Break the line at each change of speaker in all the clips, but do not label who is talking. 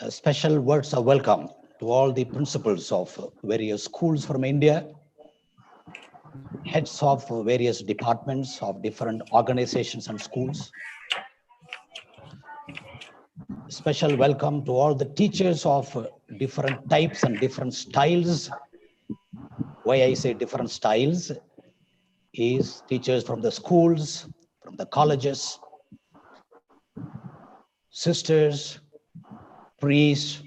Special words of welcome to all the principals of various schools from India, heads of various departments of different organizations and schools. Special welcome to all the teachers of different types and different styles. Why I say different styles is teachers from the schools, from the colleges, sisters, priests,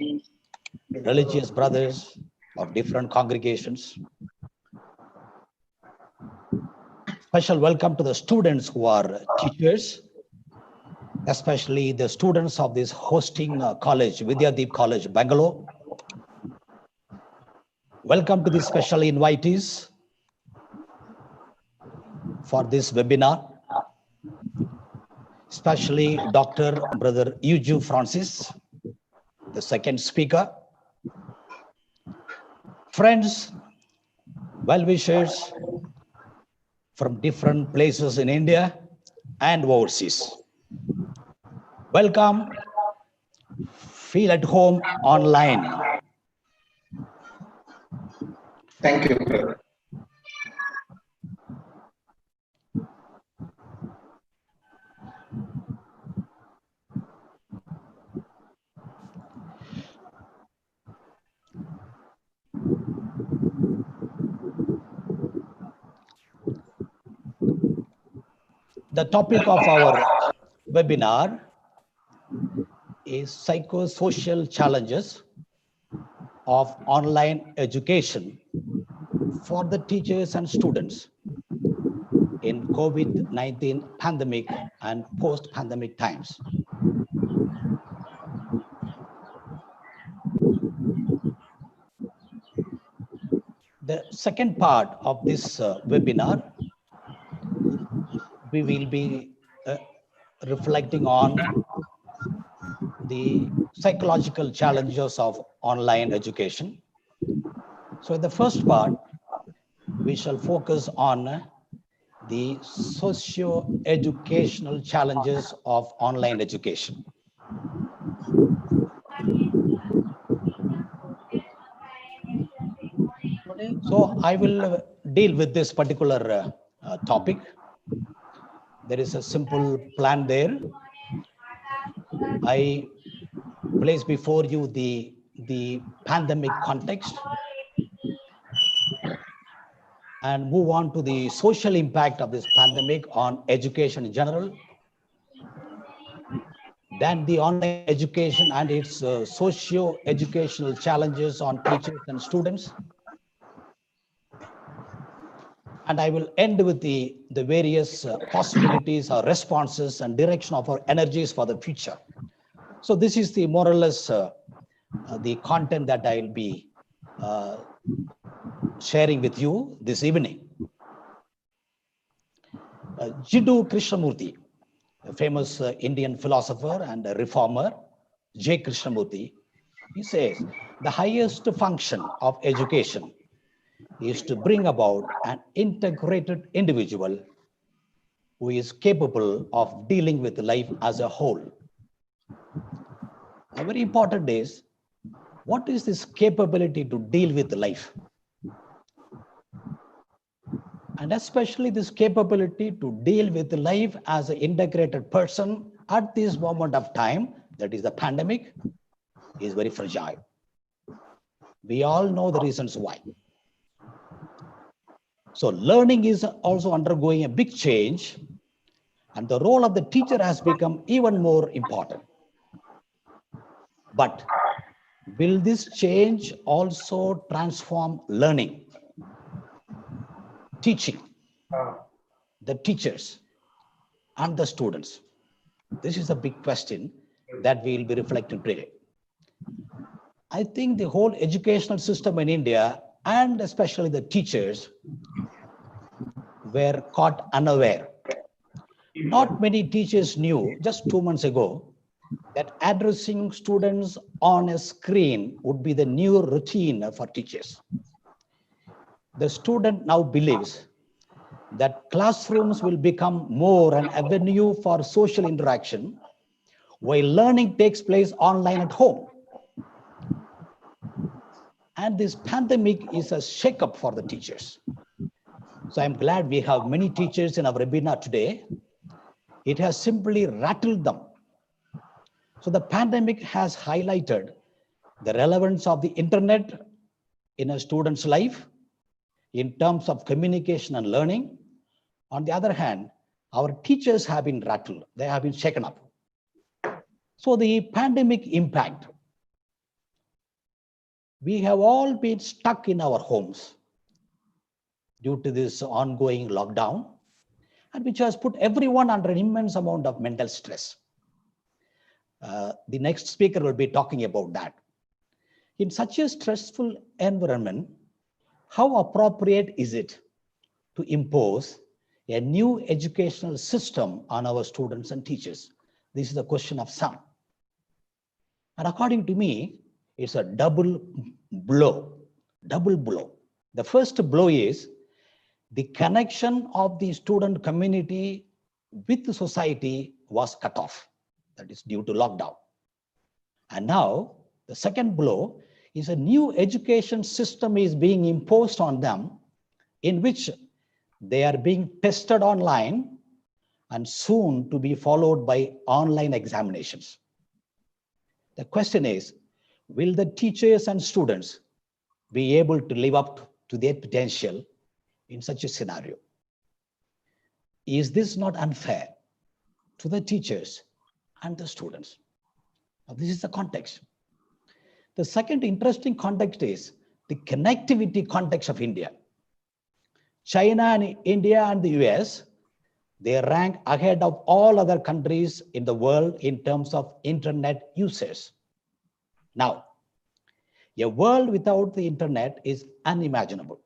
religious brothers of different congregations. Special welcome to the students who are teachers, especially the students of this hosting college, Vidyadeep College, Bangalore. Welcome to the special invitees for this webinar, especially Dr. Brother Eugene Francis, the second speaker. Friends, well-wishers from different places in India and overseas. Welcome, feel at home online.
Thank you, brother.
The topic of our webinar is psychosocial challenges of online education for the teachers and students in COVID-19 pandemic and post-pandemic times. The second part of this webinar, we will be reflecting on the psychological challenges of online education. So in the first part, we shall focus on the socio-educational challenges of online education. So I will deal with this particular topic. There is a simple plan there. I place before you the pandemic context and move on to the social impact of this pandemic on education in general. Then the online education and its socio-educational challenges on teachers and students. And I will end with the various possibilities or responses and direction of our energies for the future. So this is the more or less the content that I will be sharing with you this evening. Jiddu Krishnamurti, a famous Indian philosopher and a reformer, J. Krishnamurti, he says, the highest function of education is to bring about an integrated individual who is capable of dealing with life as a whole. A very important is, what is this capability to deal with life? And especially this capability to deal with life as an integrated person at this moment of time, that is the pandemic, is very fragile. We all know the reasons why. So learning is also undergoing a big change, and the role of the teacher has become even more important. But will this change also transform learning, teaching, the teachers and the students? This is a big question that we will be reflecting today. I think the whole educational system in India, and especially the teachers, were caught unaware. Not many teachers knew just 2 months ago that addressing students on a screen would be the new routine for teachers. The student now believes that classrooms will become more an avenue for social interaction while learning takes place online at home. And this pandemic is a shake-up for the teachers. So I'm glad we have many teachers in our webinar today. It has simply rattled them. So the pandemic has highlighted the relevance of the internet in a student's life in terms of communication and learning. On the other hand, our teachers have been rattled. They have been shaken up. So the pandemic impact, we have all been stuck in our homes due to this ongoing lockdown, and which has put everyone under an immense amount of mental stress. The next speaker will be talking about that. In such a stressful environment, how appropriate is it to impose a new educational system on our students and teachers? This is the question of some. And according to me, it's a double blow. The first blow is the connection of the student community with the society was cut off. That is due to lockdown. And now the second blow is a new education system is being imposed on them, in which they are being tested online and soon to be followed by online examinations. The question is, will the teachers and students be able to live up to their potential in such a scenario? Is this not unfair to the teachers and the students? Now, this is the context. The second interesting context is the connectivity context of India. China and India and the US, they rank ahead of all other countries in the world in terms of internet users. Now, a world without the internet is unimaginable.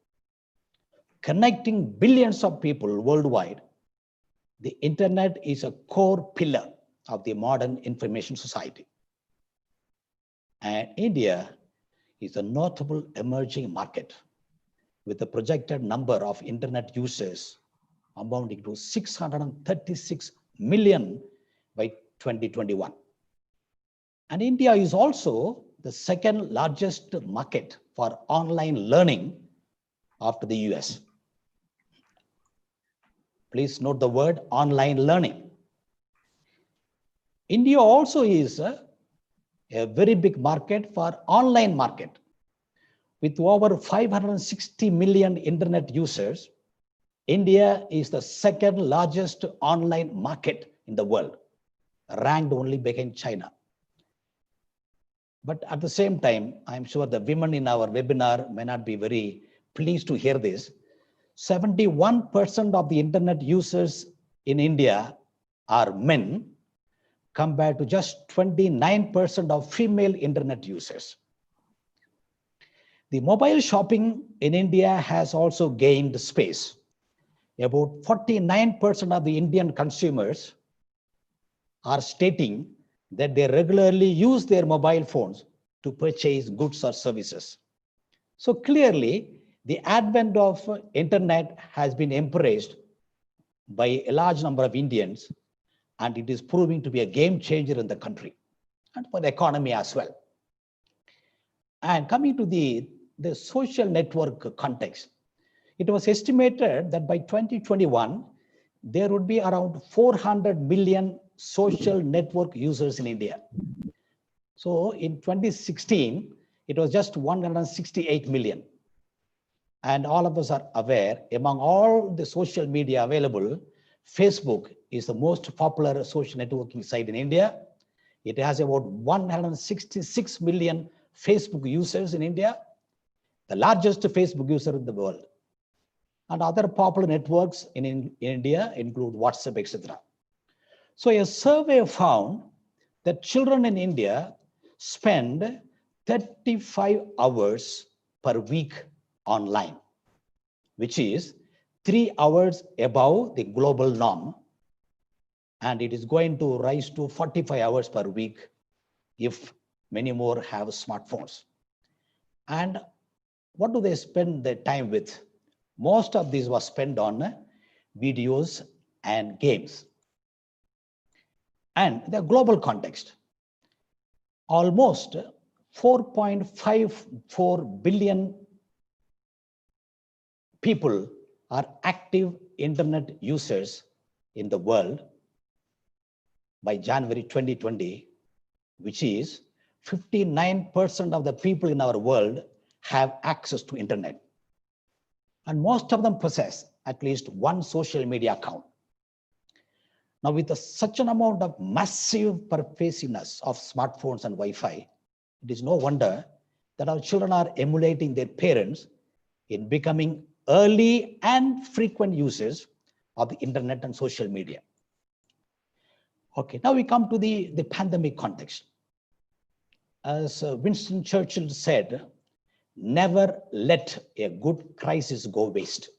Connecting billions of people worldwide, the internet is a core pillar of the modern information society. And India is a notable emerging market with a projected number of internet users amounting to 636 million by 2021. And India is also the second largest market for online learning after the US. Please note the word online learning. India also is a very big market for online market. With over 560 million internet users, India is the second largest online market in the world, ranked only behind China. But at the same time, I'm sure the women in our webinar may not be very pleased to hear this. 71% of the internet users in India are men, compared to just 29% of female internet users. The mobile shopping in India has also gained space. About 49% of the Indian consumers are stating that they regularly use their mobile phones to purchase goods or services. So clearly, the advent of internet has been embraced by a large number of Indians, and it is proving to be a game changer in the country and for the economy as well. And coming to the social network context, it was estimated that by 2021, there would be around 400 million social network users in India. So in 2016, it was just 168 million. And all of us are aware, among all the social media available, Facebook is the most popular social networking site in India. It has about 166 million Facebook users in India, the largest Facebook user in the world. And other popular networks in India include WhatsApp, etc. So a survey found that children in India spend 35 hours per week online, which is 3 hours above the global norm. And it is going to rise to 45 hours per week if many more have smartphones. And what do they spend their time with? Most of this was spent on videos and games. And the global context, almost 4.54 billion people are active internet users in the world by January 2020, which is 59% of the people in our world have access to internet. And most of them possess at least one social media account. Now, with such an amount of massive pervasiveness of smartphones and Wi-Fi, it is no wonder that our children are emulating their parents in becoming early and frequent users of the internet and social media. Okay, now we come to the pandemic context. As Winston Churchill said, never let a good crisis go waste.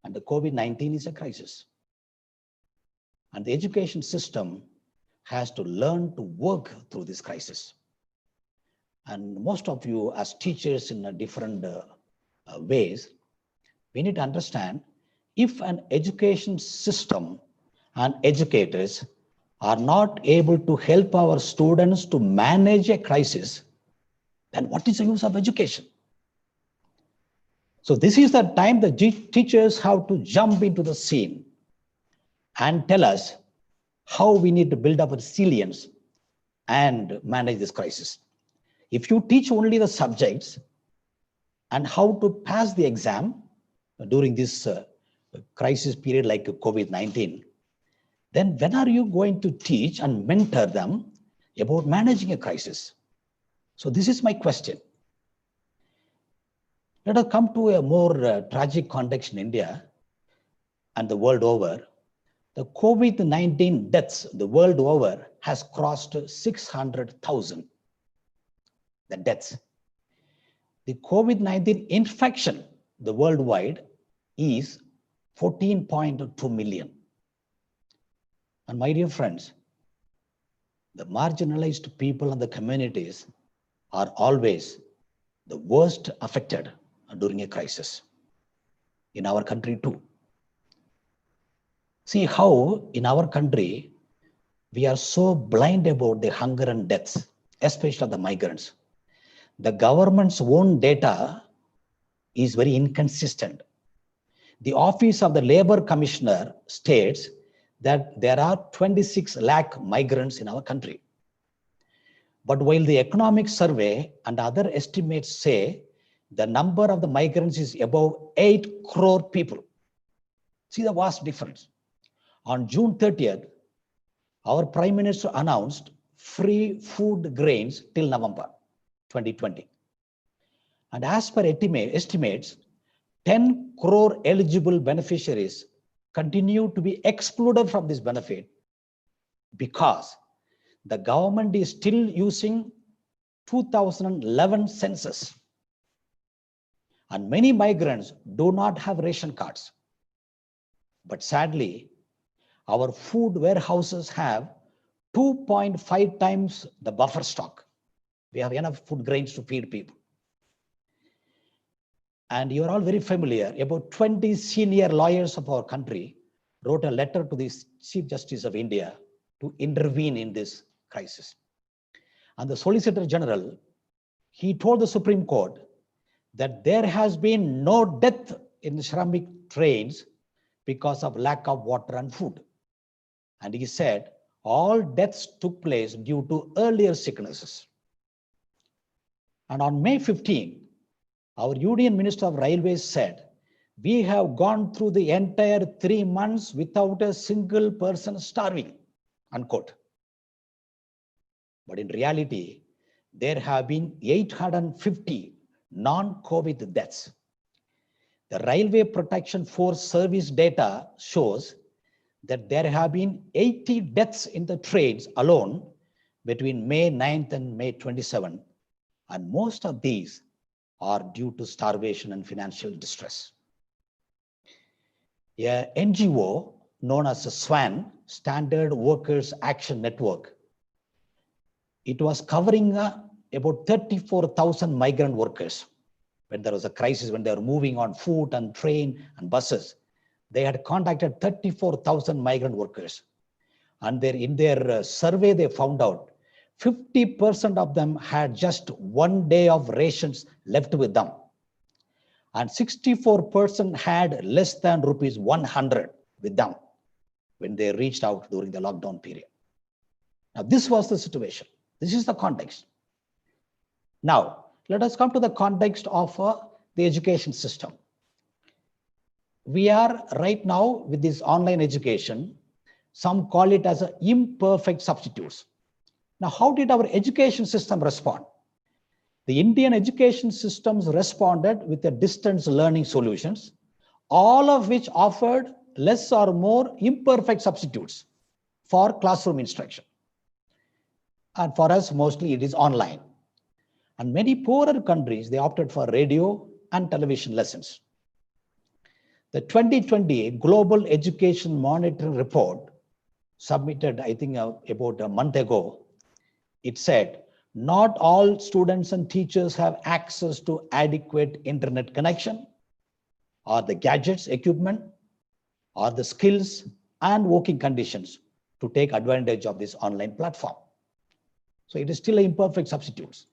And the COVID-19 is a crisis. And the education system has to learn to work through this crisis. And most of you as teachers in different ways, we need to understand if an education system and educators are not able to help our students to manage a crisis, then what is the use of education? So this is the time the teachers have to jump into the scene and tell us how we need to build up resilience and manage this crisis. If you teach only the subjects and how to pass the exam during this crisis period like COVID-19, then when are you going to teach and mentor them about managing a crisis? So this is my question. Let us come to a more tragic context in India and the world over. The COVID-19 deaths the world over has crossed 600,000. The deaths. The COVID-19 infection the worldwide is 14.2 million. And my dear friends, the marginalized people and the communities are always the worst affected during a crisis. In our country too. See how in our country, we are so blind about the hunger and deaths, especially of the migrants. The government's own data is very inconsistent. The Office of the Labor Commissioner states that there are 26 lakh migrants in our country. But while the economic survey and other estimates say the number of the migrants is above 8 crore people. See the vast difference. On June 30th, our Prime Minister announced free food grains till November 2020. And as per estimates, 10 crore eligible beneficiaries continue to be excluded from this benefit because the government is still using 2011 census. And many migrants do not have ration cards. But sadly, our food warehouses have 2.5 times the buffer stock. We have enough food grains to feed people. And you're all very familiar, about 20 senior lawyers of our country wrote a letter to the Chief Justice of India to intervene in this crisis. And the Solicitor General, he told the Supreme Court that there has been no death in Shramik trains because of lack of water and food. And he said all deaths took place due to earlier sicknesses. And on May 15, our Union Minister of Railways said, we have gone through the entire 3 months without a single person starving, unquote. But in reality, there have been 850 non-COVID deaths. The Railway Protection Force service data shows that there have been 80 deaths in the trains alone between May 9th and May 27th, and most of these are due to starvation and financial distress. A NGO known as SWAN, Standard Workers Action Network, it was covering about 34,000 migrant workers when there was a crisis, when they were moving on foot and train and buses. They had contacted 34,000 migrant workers. And in their survey, they found out 50% of them had just 1 day of rations left with them. And 64% had less than rupees 100 with them when they reached out during the lockdown period. Now, this was the situation. This is the context. Now, let us come to the context of the education system. We are right now with this online education, some call it as imperfect substitutes. Now, how did our education system respond? The Indian education systems responded with the distance learning solutions, all of which offered less or more imperfect substitutes for classroom instruction. And for us, mostly it is online. And many poorer countries, they opted for radio and television lessons. The 2020 Global Education Monitoring Report, submitted, I think, about a month ago, it said, not all students and teachers have access to adequate internet connection, or the gadgets, equipment, or the skills and working conditions to take advantage of this online platform. So it is still an imperfect substitutes.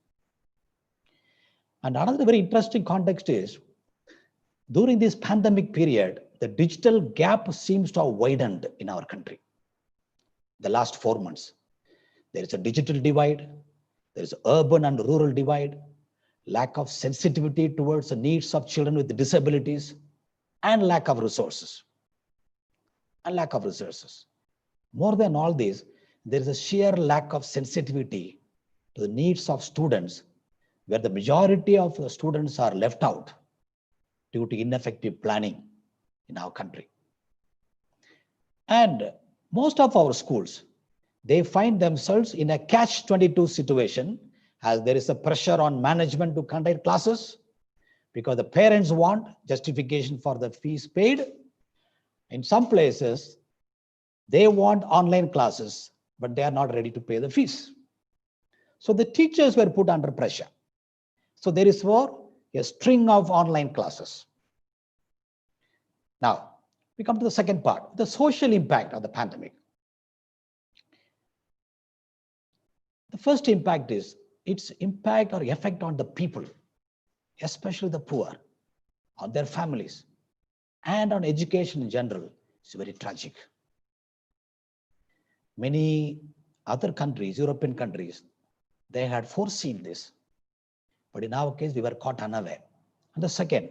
And another very interesting context is, during this pandemic period, the digital gap seems to have widened in our country. The last 4 months, there is a digital divide, there is urban and rural divide, lack of sensitivity towards the needs of children with disabilities, and lack of resources. More than all this, there is a sheer lack of sensitivity to the needs of students, where the majority of the students are left out due to ineffective planning in our country. And most of our schools, they find themselves in a catch-22 situation, as there is a pressure on management to conduct classes because the parents want justification for the fees paid. In some places, they want online classes, but they are not ready to pay the fees. So the teachers were put under pressure. So there is a string of online classes. Now, we come to the second part, the social impact of the pandemic. The first impact is its impact or effect on the people, especially the poor, on their families, and on education in general. It's very tragic. Many other countries, European countries, they had foreseen this. But in our case, we were caught unaware. And the second,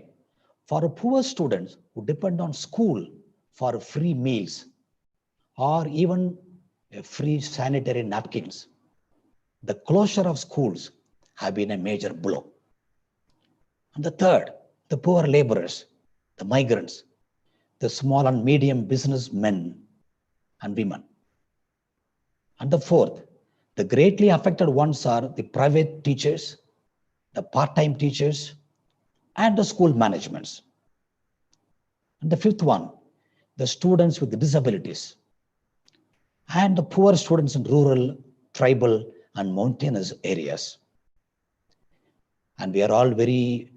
for poor students who depend on school for free meals or even free sanitary napkins, the closure of schools have been a major blow. And the third, the poor laborers, the migrants, the small and medium businessmen and women. And the fourth, the greatly affected ones are the private teachers, the part-time teachers, and the school managements. And the fifth one, the students with disabilities, and the poor students in rural, tribal, and mountainous areas. And we are all very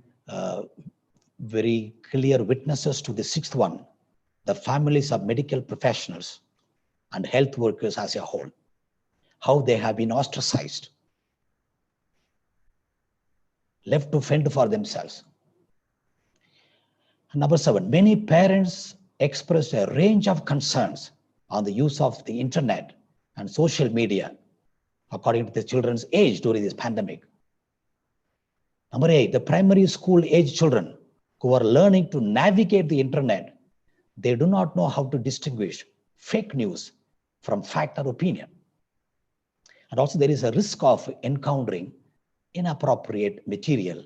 clear witnesses to the sixth one, the families of medical professionals and health workers as a whole, how they have been ostracized, left to fend for themselves. And number 7, many parents expressed a range of concerns on the use of the internet and social media according to the children's age during this pandemic. Number 8, the primary school age children who are learning to navigate the internet, they do not know how to distinguish fake news from fact or opinion. And also there is a risk of encountering inappropriate material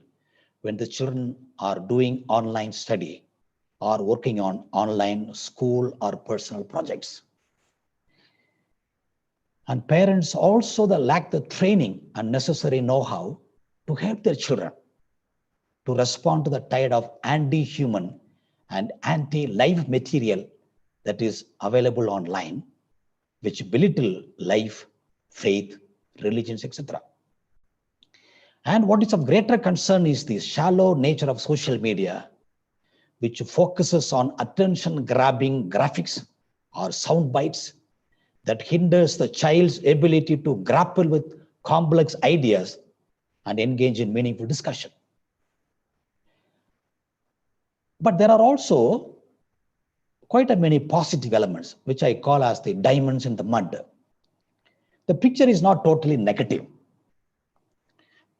when the children are doing online study or working on online school or personal projects. And parents also lack the training and necessary know-how to help their children to respond to the tide of anti-human and anti-life material that is available online, which belittle life, faith, religions, etc. And what is of greater concern is the shallow nature of social media, which focuses on attention-grabbing graphics or sound bites that hinders the child's ability to grapple with complex ideas and engage in meaningful discussion. But there are also quite a many positive elements, which I call as the diamonds in the mud. The picture is not totally negative.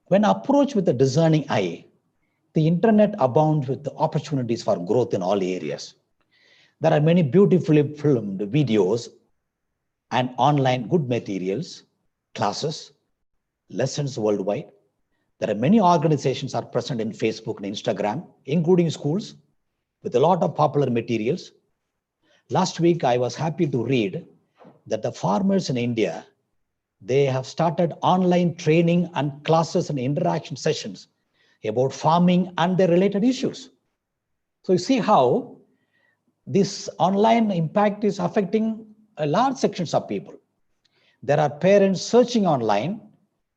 When approached with a discerning eye, the internet abounds with the opportunities for growth in all areas. There are many beautifully filmed videos and online good materials, classes, lessons worldwide. There are many organizations are present in Facebook and Instagram, including schools, with a lot of popular materials. Last week, I was happy to read that the farmers in India, they have started online training and classes and interaction sessions about farming and their related issues. So you see how this online impact is affecting a large sections of people. There are parents searching online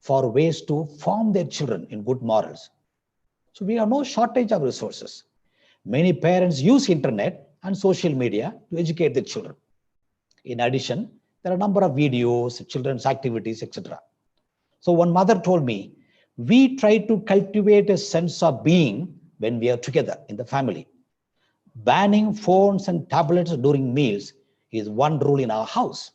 for ways to form their children in good morals. So we have no shortage of resources. Many parents use internet and social media to educate their children. In addition, there are a number of videos, children's activities, etc. So one mother told me, we try to cultivate a sense of being when we are together in the family. Banning phones and tablets during meals is one rule in our house.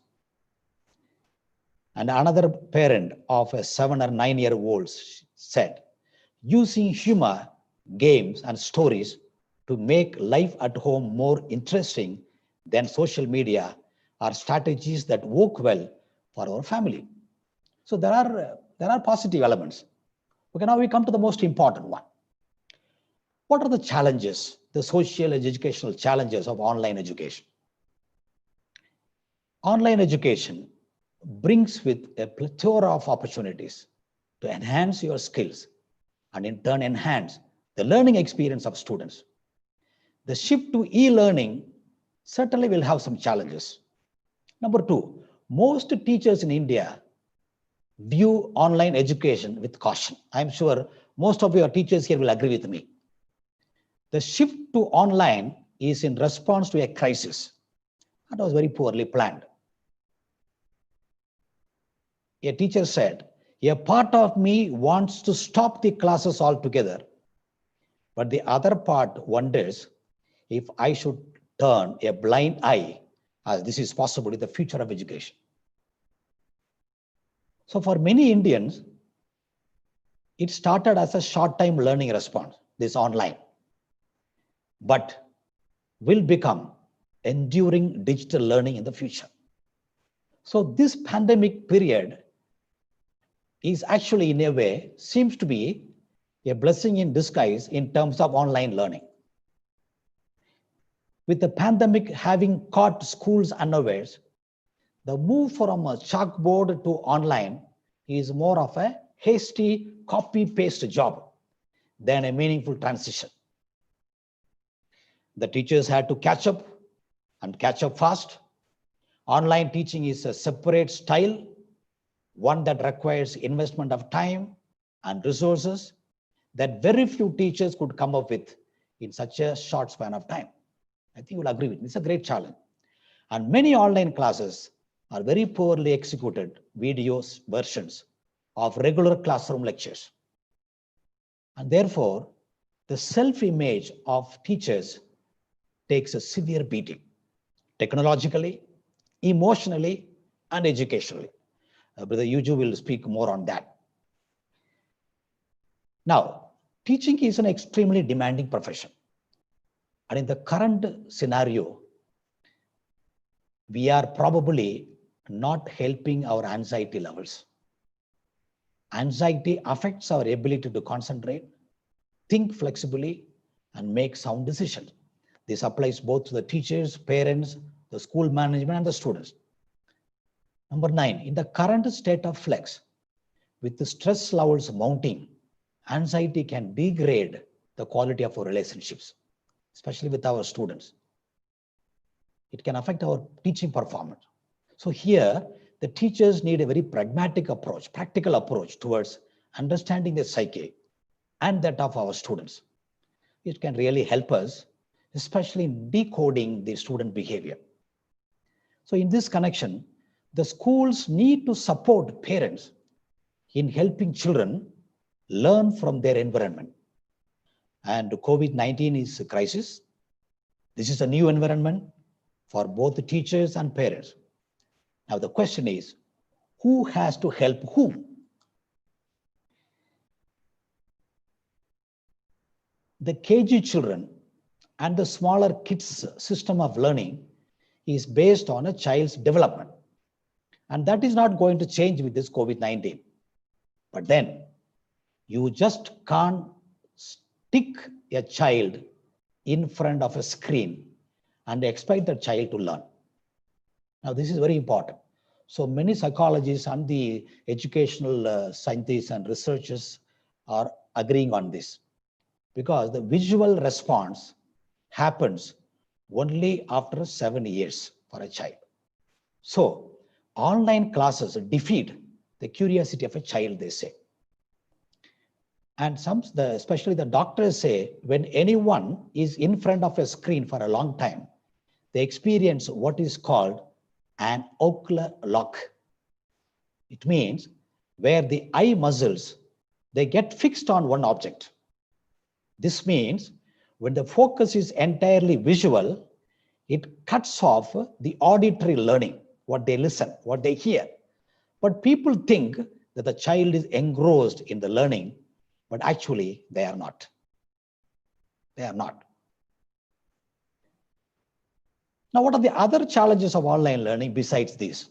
And another parent of a 7 or 9-year-old said, using humor, games, and stories to make life at home more interesting than social media are strategies that work well for our family. So there are positive elements. Okay, now we come to the most important one. What are the challenges, the social and educational challenges of online education? Online education brings with a plethora of opportunities to enhance your skills and in turn enhance the learning experience of students. The shift to e-learning certainly will have some challenges. Number two, most teachers in India view online education with caution. I'm sure most of your teachers here will agree with me. The shift to online is in response to a crisis that was very poorly planned. A teacher said, a part of me wants to stop the classes altogether, but the other part wonders if I should turn a blind eye, as this is possibly the future of education. So for many Indians, it started as a short-time learning response, this online, but will become enduring digital learning in the future. So this pandemic period is actually, in a way, seems to be a blessing in disguise in terms of online learning. With the pandemic having caught schools unawares, the move from a chalkboard to online is more of a hasty copy-paste job than a meaningful transition. The teachers had to catch up and catch up fast. Online teaching is a separate style, one that requires investment of time and resources that very few teachers could come up with in such a short span of time. I think you'll agree with me. It's a great challenge. And many online classes are very poorly executed videos versions of regular classroom lectures. And therefore, the self-image of teachers takes a severe beating, technologically, emotionally, and educationally. Brother Yuju will speak more on that. Now, teaching is an extremely demanding profession. And in the current scenario, we are probably not helping our anxiety levels. Anxiety affects our ability to concentrate, think flexibly, and make sound decisions. This applies both to the teachers, parents, the school management, and the students. Number 9, in the current state of flex, with the stress levels mounting, anxiety can degrade the quality of our relationships, especially with our students. It can affect our teaching performance. So here, the teachers need a very pragmatic approach, practical approach towards understanding the psyche and that of our students. It can really help us, especially in decoding the student behavior. So in this connection, the schools need to support parents in helping children learn from their environment. And COVID-19 is a crisis. This is a new environment for both the teachers and parents. Now the question is, who has to help whom? The KG children and the smaller kids' system of learning is based on a child's development. And that is not going to change with this COVID-19. But then you just can't stick a child in front of a screen and expect the child to learn. Now, this is very important. So many psychologists and the educational scientists and researchers are agreeing on this, because the visual response happens only after 7 years for a child. So online classes defeat the curiosity of a child, they say. And especially the doctors say, when anyone is in front of a screen for a long time, they experience what is called an ocular lock. It means where the eye muscles, they get fixed on one object. This means when the focus is entirely visual, it cuts off the auditory learning, what they listen, what they hear. But people think that the child is engrossed in the learning, but actually they are not. They are not. Now, what are the other challenges of online learning besides this?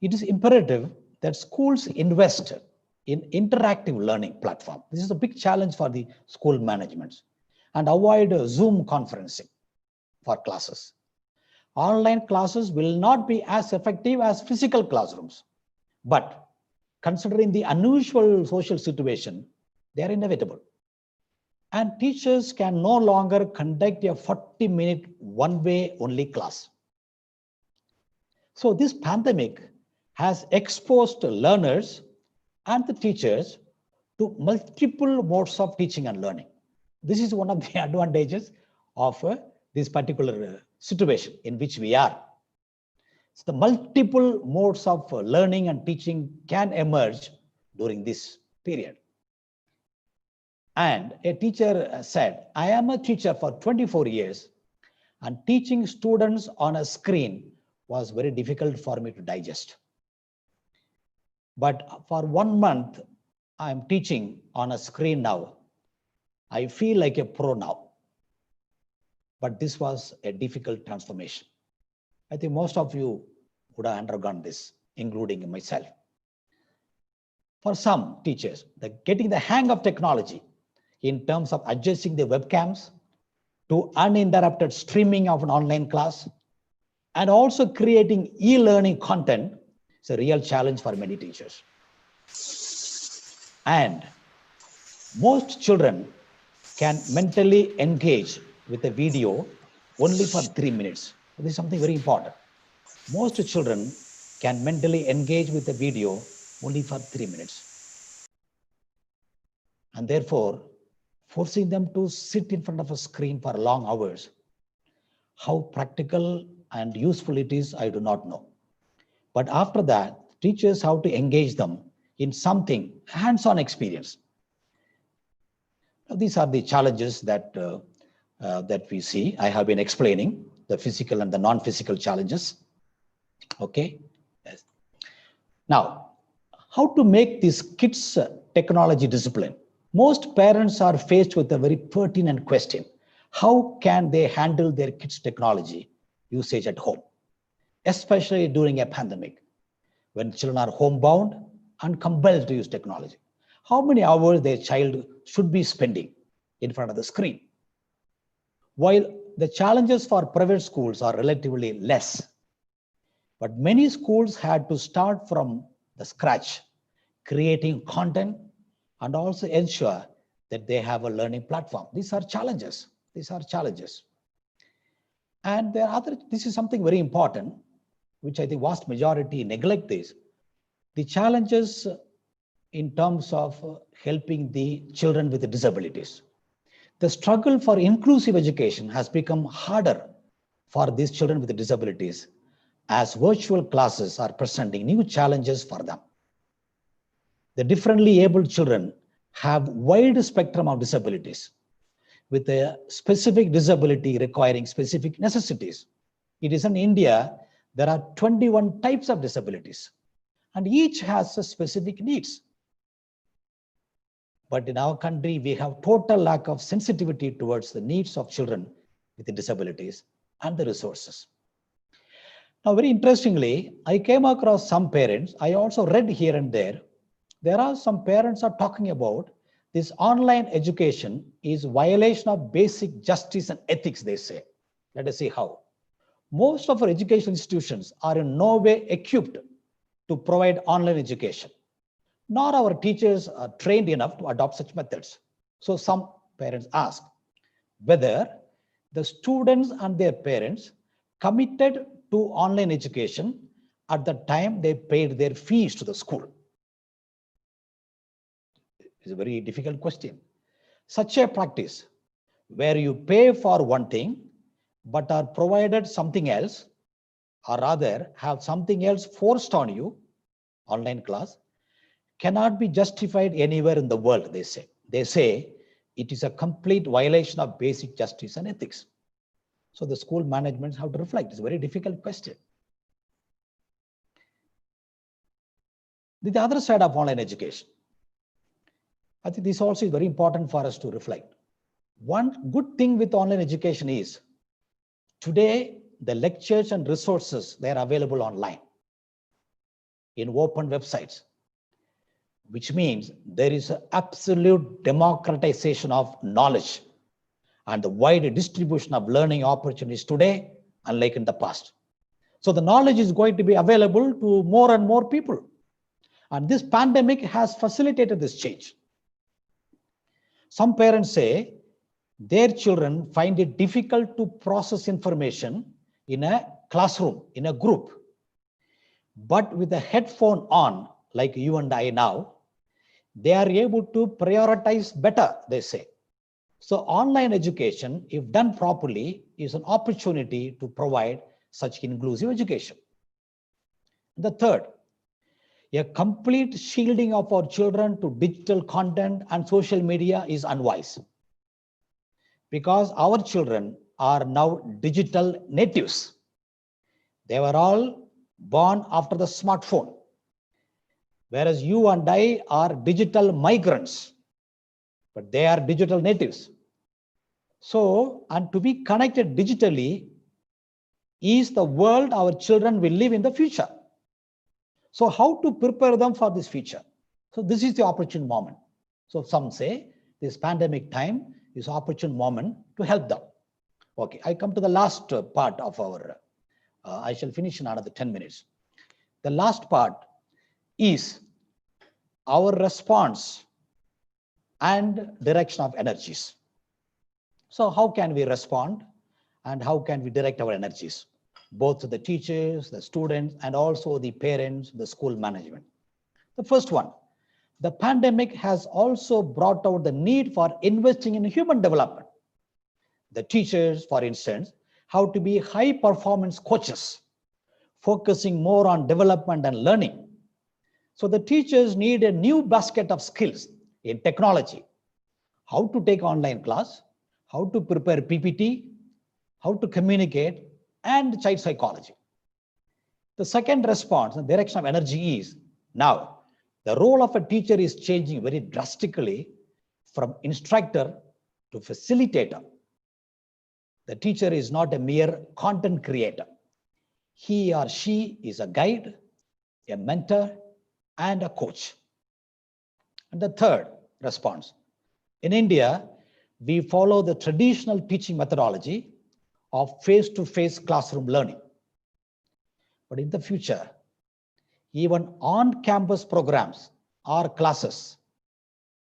It is imperative that schools invest in interactive learning platform. This is a big challenge for the school managements, and avoid Zoom conferencing for classes. Online classes will not be as effective as physical classrooms, but considering the unusual social situation, they are inevitable. And teachers can no longer conduct a 40-minute one-way only class. So this pandemic has exposed learners and the teachers to multiple modes of teaching and learning. This is one of the advantages of this particular situation in which we are. So the multiple modes of learning and teaching can emerge during this period. And a teacher said, I am a teacher for 24 years and teaching students on a screen was very difficult for me to digest. But for 1 month, I am teaching on a screen now. I feel like a pro now. But this was a difficult transformation. I think most of you would have undergone this, including myself. For some teachers, getting the hang of technology in terms of adjusting the webcams to uninterrupted streaming of an online class, and also creating e-learning content is a real challenge for many teachers. And most children can mentally engage with a video only for 3 minutes. This is something very important. Most children can mentally engage with a video only for 3 minutes. And therefore, forcing them to sit in front of a screen for long hours, how practical and useful it is, I do not know. But after that, teachers have to engage them in something, hands-on experience. Now, these are the challenges that we see. I have been explaining the physical and the non-physical challenges. Okay. Yes. Now, how to make these kids technology discipline? Most parents are faced with a very pertinent question. How can they handle their kids' technology usage at home, especially during a pandemic, when children are homebound and compelled to use technology? How many hours their child should be spending in front of the screen? While the challenges for private schools are relatively less, but many schools had to start from the scratch, creating content and also ensure that they have a learning platform. These are challenges. These are challenges. And there are this is something very important, which I think vast majority neglect this. The challenges in terms of helping the children with disabilities. The struggle for inclusive education has become harder for these children with disabilities, as virtual classes are presenting new challenges for them. The differently abled children have wide spectrum of disabilities with a specific disability requiring specific necessities. It is in India, there are 21 types of disabilities and each has a specific needs. But in our country, we have total lack of sensitivity towards the needs of children with disabilities and the resources. Now, very interestingly, I came across some parents, I also read here and there are some parents are talking about this online education is violation of basic justice and ethics, they say. Let us see how. Most of our education institutions are in no way equipped to provide online education, nor our teachers are trained enough to adopt such methods. So some parents ask whether the students and their parents committed to online education at the time they paid their fees to the school. It's a very difficult question. Such a practice where you pay for one thing but are provided something else, or rather have something else forced on you, online class, cannot be justified anywhere in the world, they say. They say it is a complete violation of basic justice and ethics. So the school managements have to reflect. It's a very difficult question. The other side of online education, I think this also is very important for us to reflect. One good thing with online education is today the lectures and resources, they are available online in open websites, which means there is an absolute democratization of knowledge and the wide distribution of learning opportunities today, unlike in the past. So the knowledge is going to be available to more and more people. And this pandemic has facilitated this change. Some parents say their children find it difficult to process information in a classroom, in a group. But with a headphone on, like you and I now, they are able to prioritize better, they say. So online education, if done properly, is an opportunity to provide such inclusive education. The third, a complete shielding of our children to digital content and social media is unwise, because our children are now digital natives. They were all born after the smartphone, whereas you and I are digital migrants, but they are digital natives. So, and to be connected digitally is the world our children will live in the future. So how to prepare them for this future? So this is the opportune moment. So some say this pandemic time is opportune moment to help them. Okay, I come to the last part of our, I shall finish in another 10 minutes. The last part is our response and direction of energies. So how can we respond and how can we direct our energies? Both to the teachers, the students, and also the parents, the school management. The first one, the pandemic has also brought out the need for investing in human development. The teachers, for instance, have to be high performance coaches, focusing more on development and learning. So the teachers need a new basket of skills in technology, how to take online class, how to prepare PPT, how to communicate, and child psychology. The second response and direction of energy is now the role of a teacher is changing very drastically from instructor to facilitator. The teacher is not a mere content creator. He or she is a guide, a mentor, and a coach. And the third response, in India, we follow the traditional teaching methodology of face-to-face classroom learning. But in the future, even on-campus programs or classes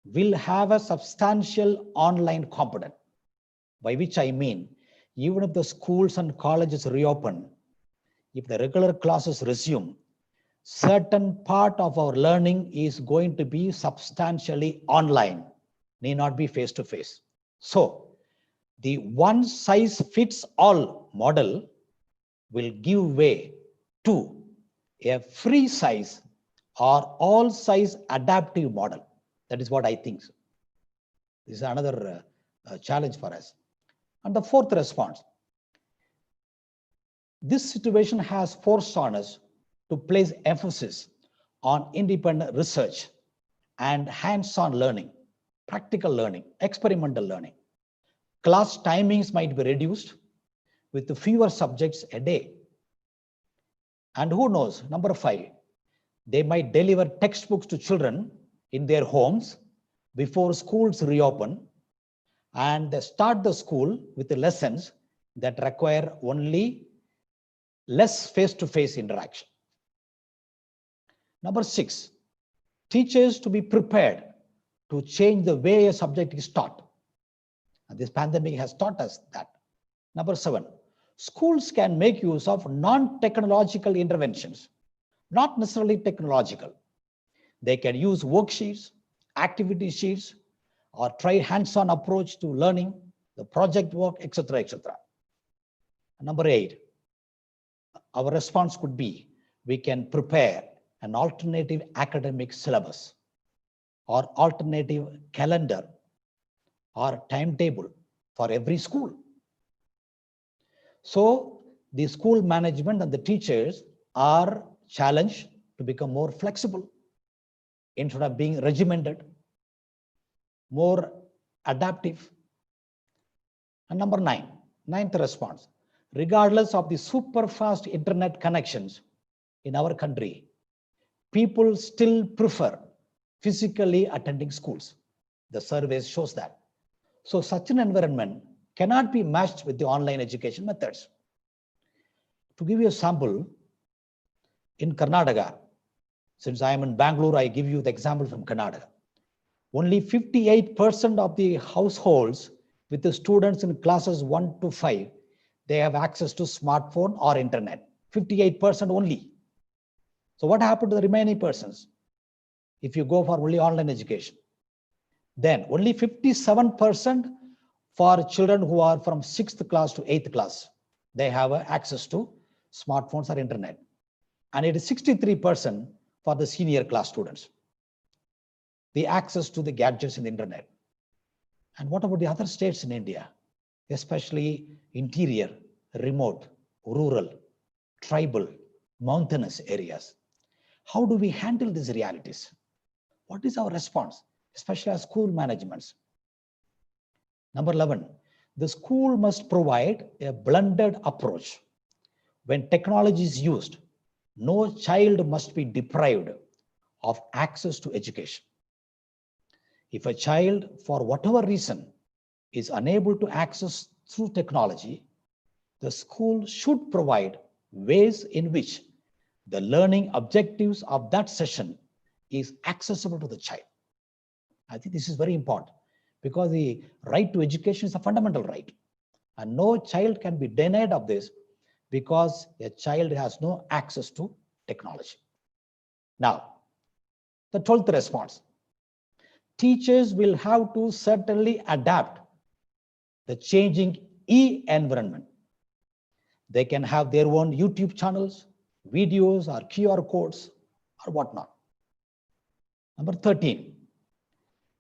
will have a substantial online component, by which I mean, even if the schools and colleges reopen, if the regular classes resume, certain part of our learning is going to be substantially online, need not be face-to-face. So the one-size-fits-all model will give way to a free size, or all size adaptive model. That is what I think. This is another challenge for us. And the fourth response, this situation has forced on us to place emphasis on independent research and hands-on learning, practical learning, experimental learning. Class timings might be reduced with fewer subjects a day. And who knows, number 5, they might deliver textbooks to children in their homes before schools reopen, and they start the school with the lessons that require only less face-to-face interaction. Number 6, teachers to be prepared to change the way a subject is taught. And this pandemic has taught us that. Number 7, schools can make use of non-technological interventions, not necessarily technological. They can use worksheets, activity sheets, or try hands-on approach to learning, the project work, etc., etc. Number 8, our response could be, we can prepare an alternative academic syllabus or alternative calendar or timetable for every school. So the school management and the teachers are challenged to become more flexible instead of being regimented, more adaptive. And number 9, ninth response, regardless of the super fast internet connections in our country, people still prefer physically attending schools. The surveys shows that. So such an environment cannot be matched with the online education methods. To give you a sample, in Karnataka, since I am in Bangalore, I give you the example from Karnataka. Only 58% of the households with the students in classes 1 to 5, they have access to smartphone or internet. 58% only. So what happened to the remaining persons? If you go for only online education, then only 57% for children who are from 6th class to 8th class, they have access to smartphones or internet. And it is 63% for the senior class students, the access to the gadgets in the internet. And what about the other states in India, especially interior, remote, rural, tribal, mountainous areas? How do we handle these realities? What is our response, especially as school managements? Number 11, the school must provide a blended approach. When technology is used, no child must be deprived of access to education. If a child, for whatever reason, is unable to access through technology, the school should provide ways in which the learning objectives of that session is accessible to the child. I think this is very important because the right to education is a fundamental right. And no child can be denied of this because a child has no access to technology. Now, the 12th response. Teachers will have to certainly adapt the changing e-environment. They can have their own YouTube channels, videos or QR codes or whatnot. Number 13,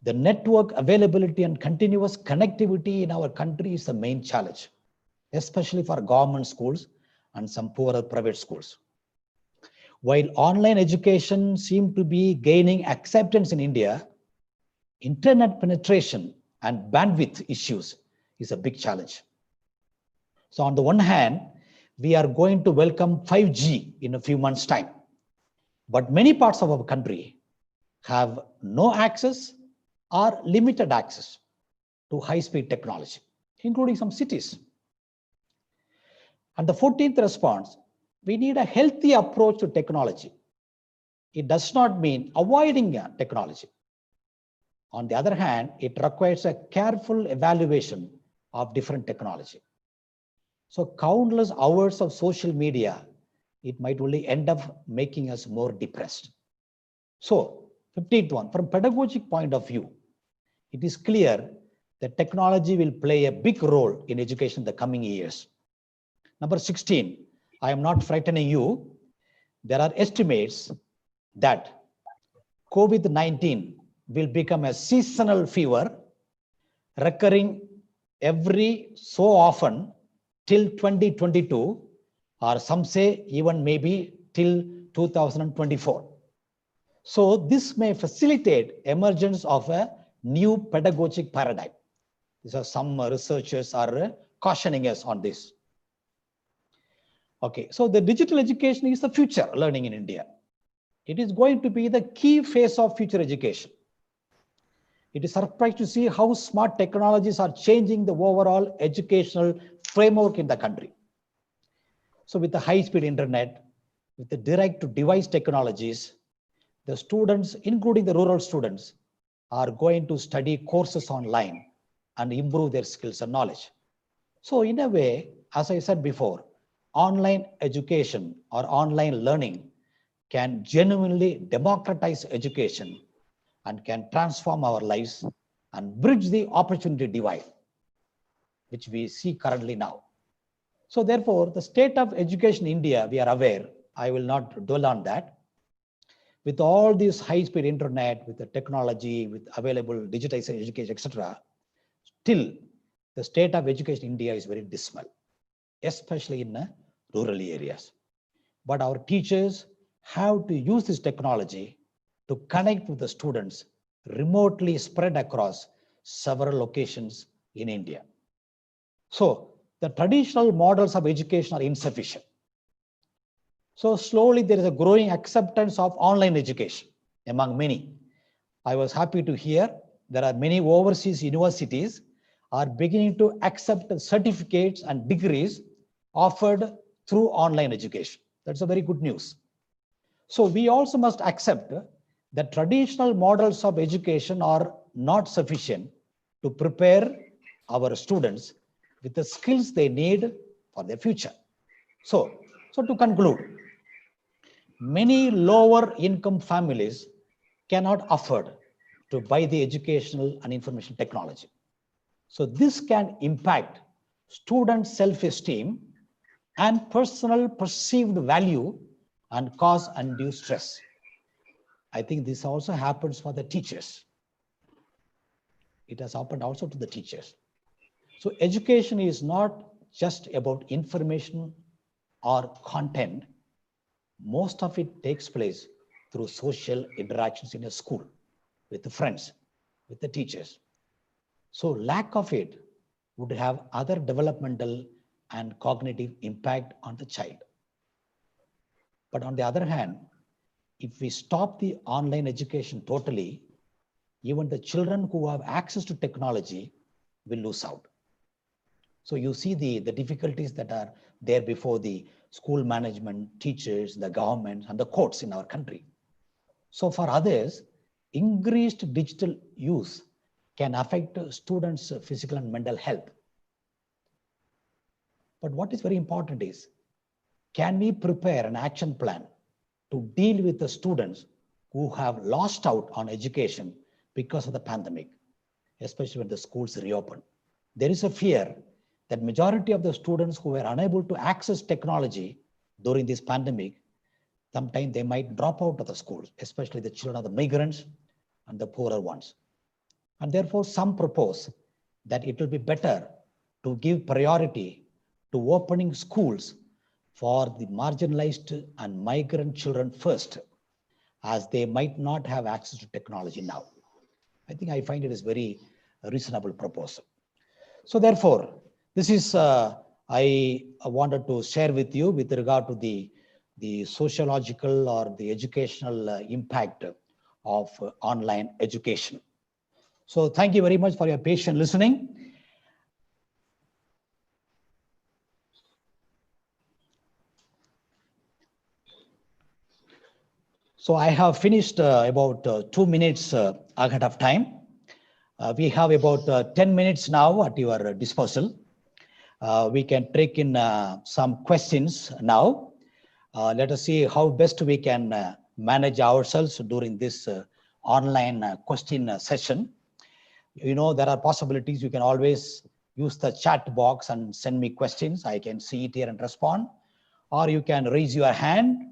the network availability and continuous connectivity in our country is the main challenge, especially for government schools and some poorer private schools. While online education seems to be gaining acceptance in India, internet penetration and bandwidth issues is a big challenge. So on the one hand, we are going to welcome 5G in a few months' time, but many parts of our country have no access or limited access to high-speed technology, including some cities. And the 14th response, we need a healthy approach to technology. It does not mean avoiding technology. On the other hand, it requires a careful evaluation of different technology. So countless hours of social media, it might only end up making us more depressed. So 15th one, from pedagogic point of view, it is clear that technology will play a big role in education in the coming years. Number 16, I am not frightening you. There are estimates that COVID-19 will become a seasonal fever recurring every so often till 2022, or some say even maybe till 2024. So this may facilitate emergence of a new pedagogic paradigm. These are some researchers are cautioning us on this. Okay, so the digital education is the future learning in India. It is going to be the key phase of future education. It is surprising to see how smart technologies are changing the overall educational framework in the country. So with the high-speed internet, with the direct-to-device technologies, the students, including the rural students, are going to study courses online and improve their skills and knowledge. So in a way, as I said before, online education or online learning can genuinely democratize education and can transform our lives and bridge the opportunity divide, which we see currently now. So therefore, the state of education in India, we are aware, I will not dwell on that. With all this high-speed internet, with the technology, with available digitization, education, etc., still the state of education in India is very dismal, especially in rural areas. But our teachers have to use this technology to connect with the students remotely spread across several locations in India. So the traditional models of education are insufficient. So slowly there is a growing acceptance of online education among many. I was happy to hear there are many overseas universities are beginning to accept certificates and degrees offered through online education. That's a very good news. So we also must accept that traditional models of education are not sufficient to prepare our students with the skills they need for their future. So to conclude, many lower income families cannot afford to buy the educational and information technology. So this can impact student self-esteem and personal perceived value and cause undue stress. I think this also happens for the teachers. It has happened also to the teachers. So education is not just about information or content. Most of it takes place through social interactions in a school, with the friends, with the teachers. So lack of it would have other developmental and cognitive impact on the child. But on the other hand, if we stop the online education totally, even the children who have access to technology will lose out. So you see the difficulties that are there before the school management, teachers, the government, and the courts in our country. So for others, increased digital use can affect students' physical and mental health. But what is very important is, can we prepare an action plan to deal with the students who have lost out on education because of the pandemic, especially when the schools reopen? There is a fear that majority of the students who were unable to access technology during this pandemic, sometimes they might drop out of the schools, especially the children of the migrants and the poorer ones. And therefore, some propose that it will be better to give priority to opening schools for the marginalized and migrant children first, as they might not have access to technology now. I think I find it is very reasonable proposal. So therefore, this is I wanted to share with you with regard to the sociological or the educational impact of online education. So thank you very much for your patient listening. So I have finished about 2 minutes ahead of time. We have about 10 minutes now at your disposal. We can take in some questions now. Let us see how best we can manage ourselves during this online question session. You know, there are possibilities. You can always use the chat box and send me questions. I can see it here and respond. Or you can raise your hand,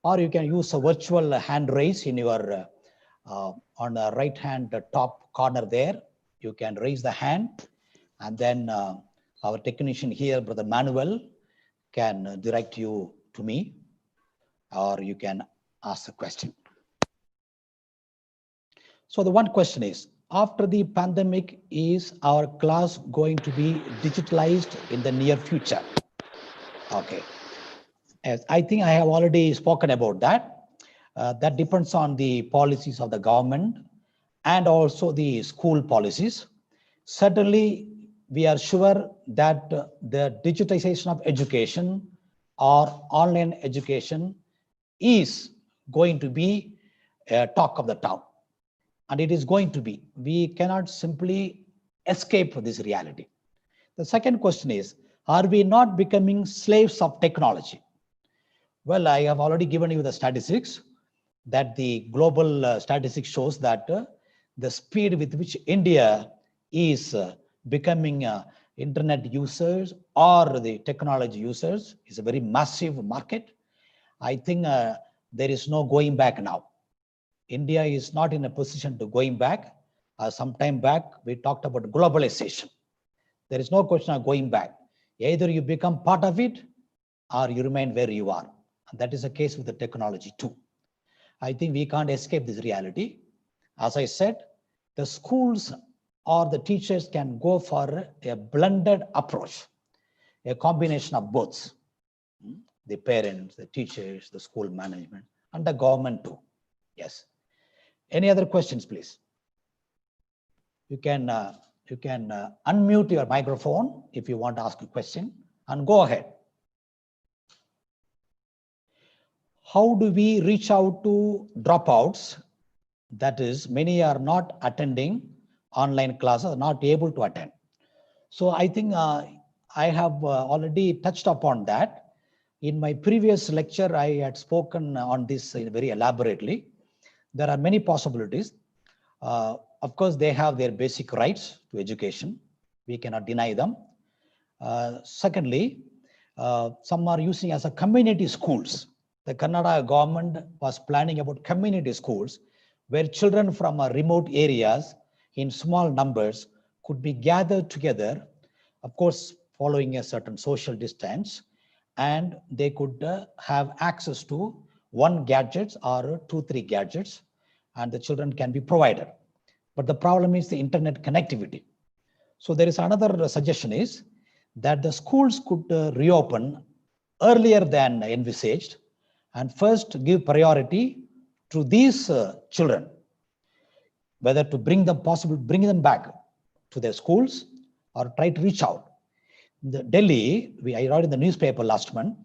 or you can use a virtual hand raise in your On the right hand top corner there, you can raise the hand, and then our technician here, Brother Manuel, can direct you to me, or you can ask a question. So the one question is, after the pandemic, is our class going to be digitalized in the near future? Okay. As I think I have already spoken about that. That depends on the policies of the government and also the school policies. Certainly, we are sure that the digitization of education or online education is going to be a talk of the town. And it is going to be. We cannot simply escape this reality. The second question is, are we not becoming slaves of technology? Well, I have already given you the statistics that the global statistics shows that the speed with which India is becoming internet users or the technology users is a very massive market. I think there is no going back now. India is not in a position to going back. Some time back, we talked about globalization. There is no question of going back. Either you become part of it or you remain where you are. And that is the case with the technology too. I think we can't escape this reality. As I said, the schools or the teachers can go for a blended approach, a combination of both. The parents, the teachers, the school management, and the government too. Yes. Any other questions, please? You can unmute your microphone if you want to ask a question and go ahead. How do we reach out to dropouts? That is, many are not attending online classes, not able to attend. So I think I have already touched upon that. In my previous lecture, I had spoken on this very elaborately. There are many possibilities. Of course, they have their basic rights to education. We cannot deny them. Secondly, some are using as a community schools. The Kannada government was planning about community schools where children from remote areas in small numbers could be gathered together, of course, following a certain social distance, and they could have access to one gadget or 2-3 gadgets, and the children can be provided. But the problem is the internet connectivity. So there is another suggestion is that the schools could reopen earlier than envisaged and first give priority to these children, whether to bring them back to their schools or try to reach out. In Delhi, I read in the newspaper last month,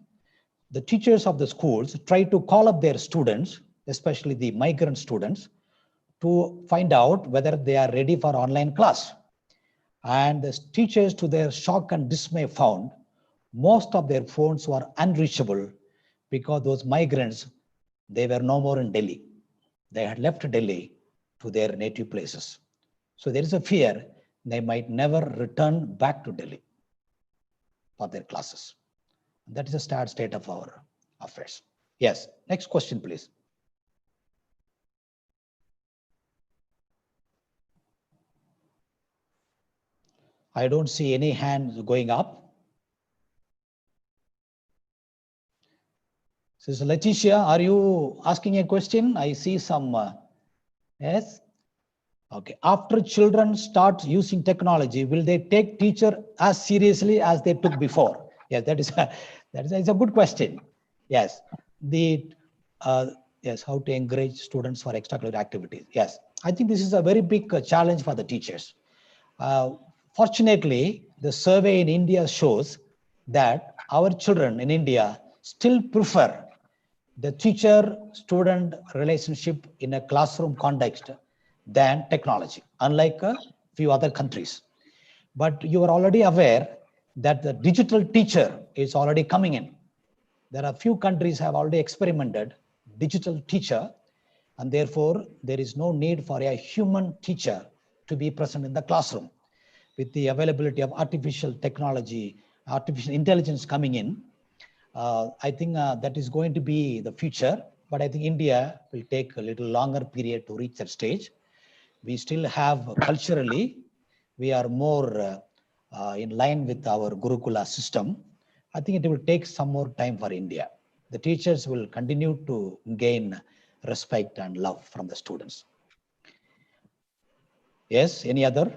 the teachers of the schools try to call up their students, especially the migrant students, to find out whether they are ready for online class. And the teachers, to their shock and dismay, found most of their phones were unreachable because those migrants, they were no more in Delhi. They had left Delhi to their native places. So there is a fear they might never return back to Delhi for their classes. That is a sad state of our affairs. Yes, next question, please. I don't see any hands going up. Sister Leticia, are you asking a question? I see some, yes? Okay, after children start using technology, will they take teacher as seriously as they took before? Yes, that is a good question. Yes, yes, how to encourage students for extracurricular activities. Yes, I think this is a very big challenge for the teachers. Fortunately, the survey in India shows that our children in India still prefer the teacher-student relationship in a classroom context than technology, unlike a few other countries. But you are already aware that the digital teacher is already coming in. There are few countries have already experimented digital teacher, and therefore there is no need for a human teacher to be present in the classroom. With the availability of artificial technology, artificial intelligence coming in, I think that is going to be the future. but I think India will take a little longer period to reach that stage. We still have culturally, we are more in line with our Gurukula system. I think it will take some more time for India. The teachers will continue to gain respect and love from the students. Yes, any other?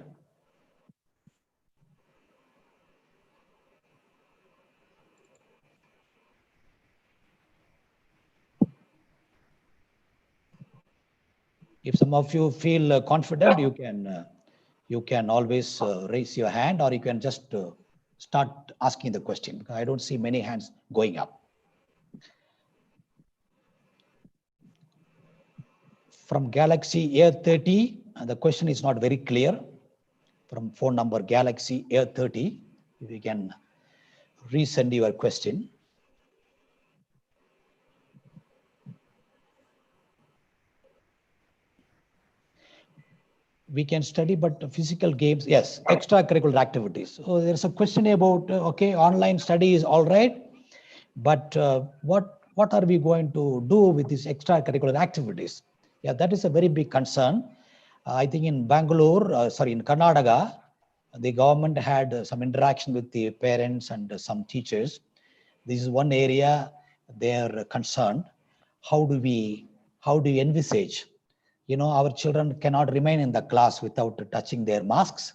If some of you feel confident, you can always raise your hand, or you can just start asking the question, because I don't see many hands going up. From Galaxy A30, the question is not very clear. From phone number Galaxy A30, if you can resend your question. We can study, but physical games, yes, extracurricular activities. So there's a question about, okay, online study is all right, but what are we going to do with these extracurricular activities? Yeah, that is a very big concern. I think in Bangalore, in Karnataka, the government had some interaction with the parents and some teachers. This is one area they're concerned. How do we envisage? Our children cannot remain in the class without touching their masks.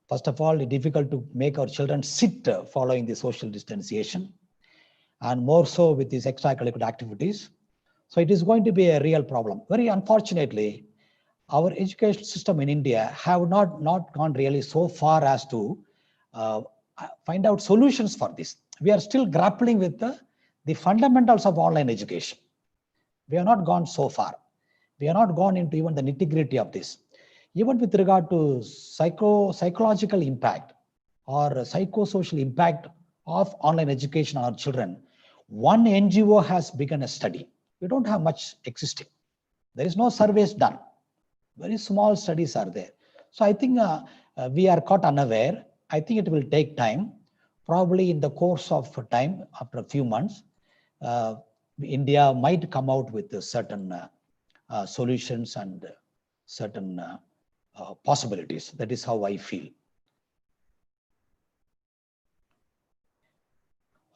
First of all, it's difficult to make our children sit following the social distanciation, and more so with these extracurricular activities. So it is going to be a real problem. Very unfortunately, our education system in India have not gone really so far as to find out solutions for this. We are still grappling with the fundamentals of online education. We have not gone so far. We have not gone into even the nitty-gritty of this. Even with regard to psychological impact or psycho-social impact of online education on our children, one NGO has begun a study. We don't have much existing. There is no surveys done. Very small studies are there. So I think we are caught unaware. I think it will take time. Probably in the course of time, after a few months, India might come out with certain solutions and certain possibilities. That is how I feel.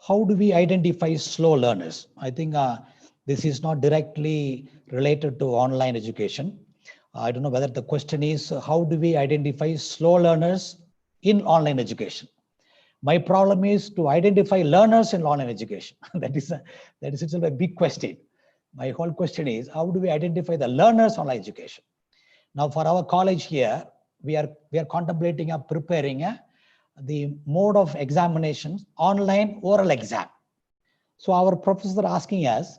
How do we identify slow learners? I think this is not directly related to online education. I don't know whether the question is, how do we identify slow learners in online education? My problem is to identify learners in online education. that is itself a big question. My whole question is, how do we identify the learners in online education? Now, for our college here, we are contemplating preparing the mode of examinations, online oral exam. So our professor asking us,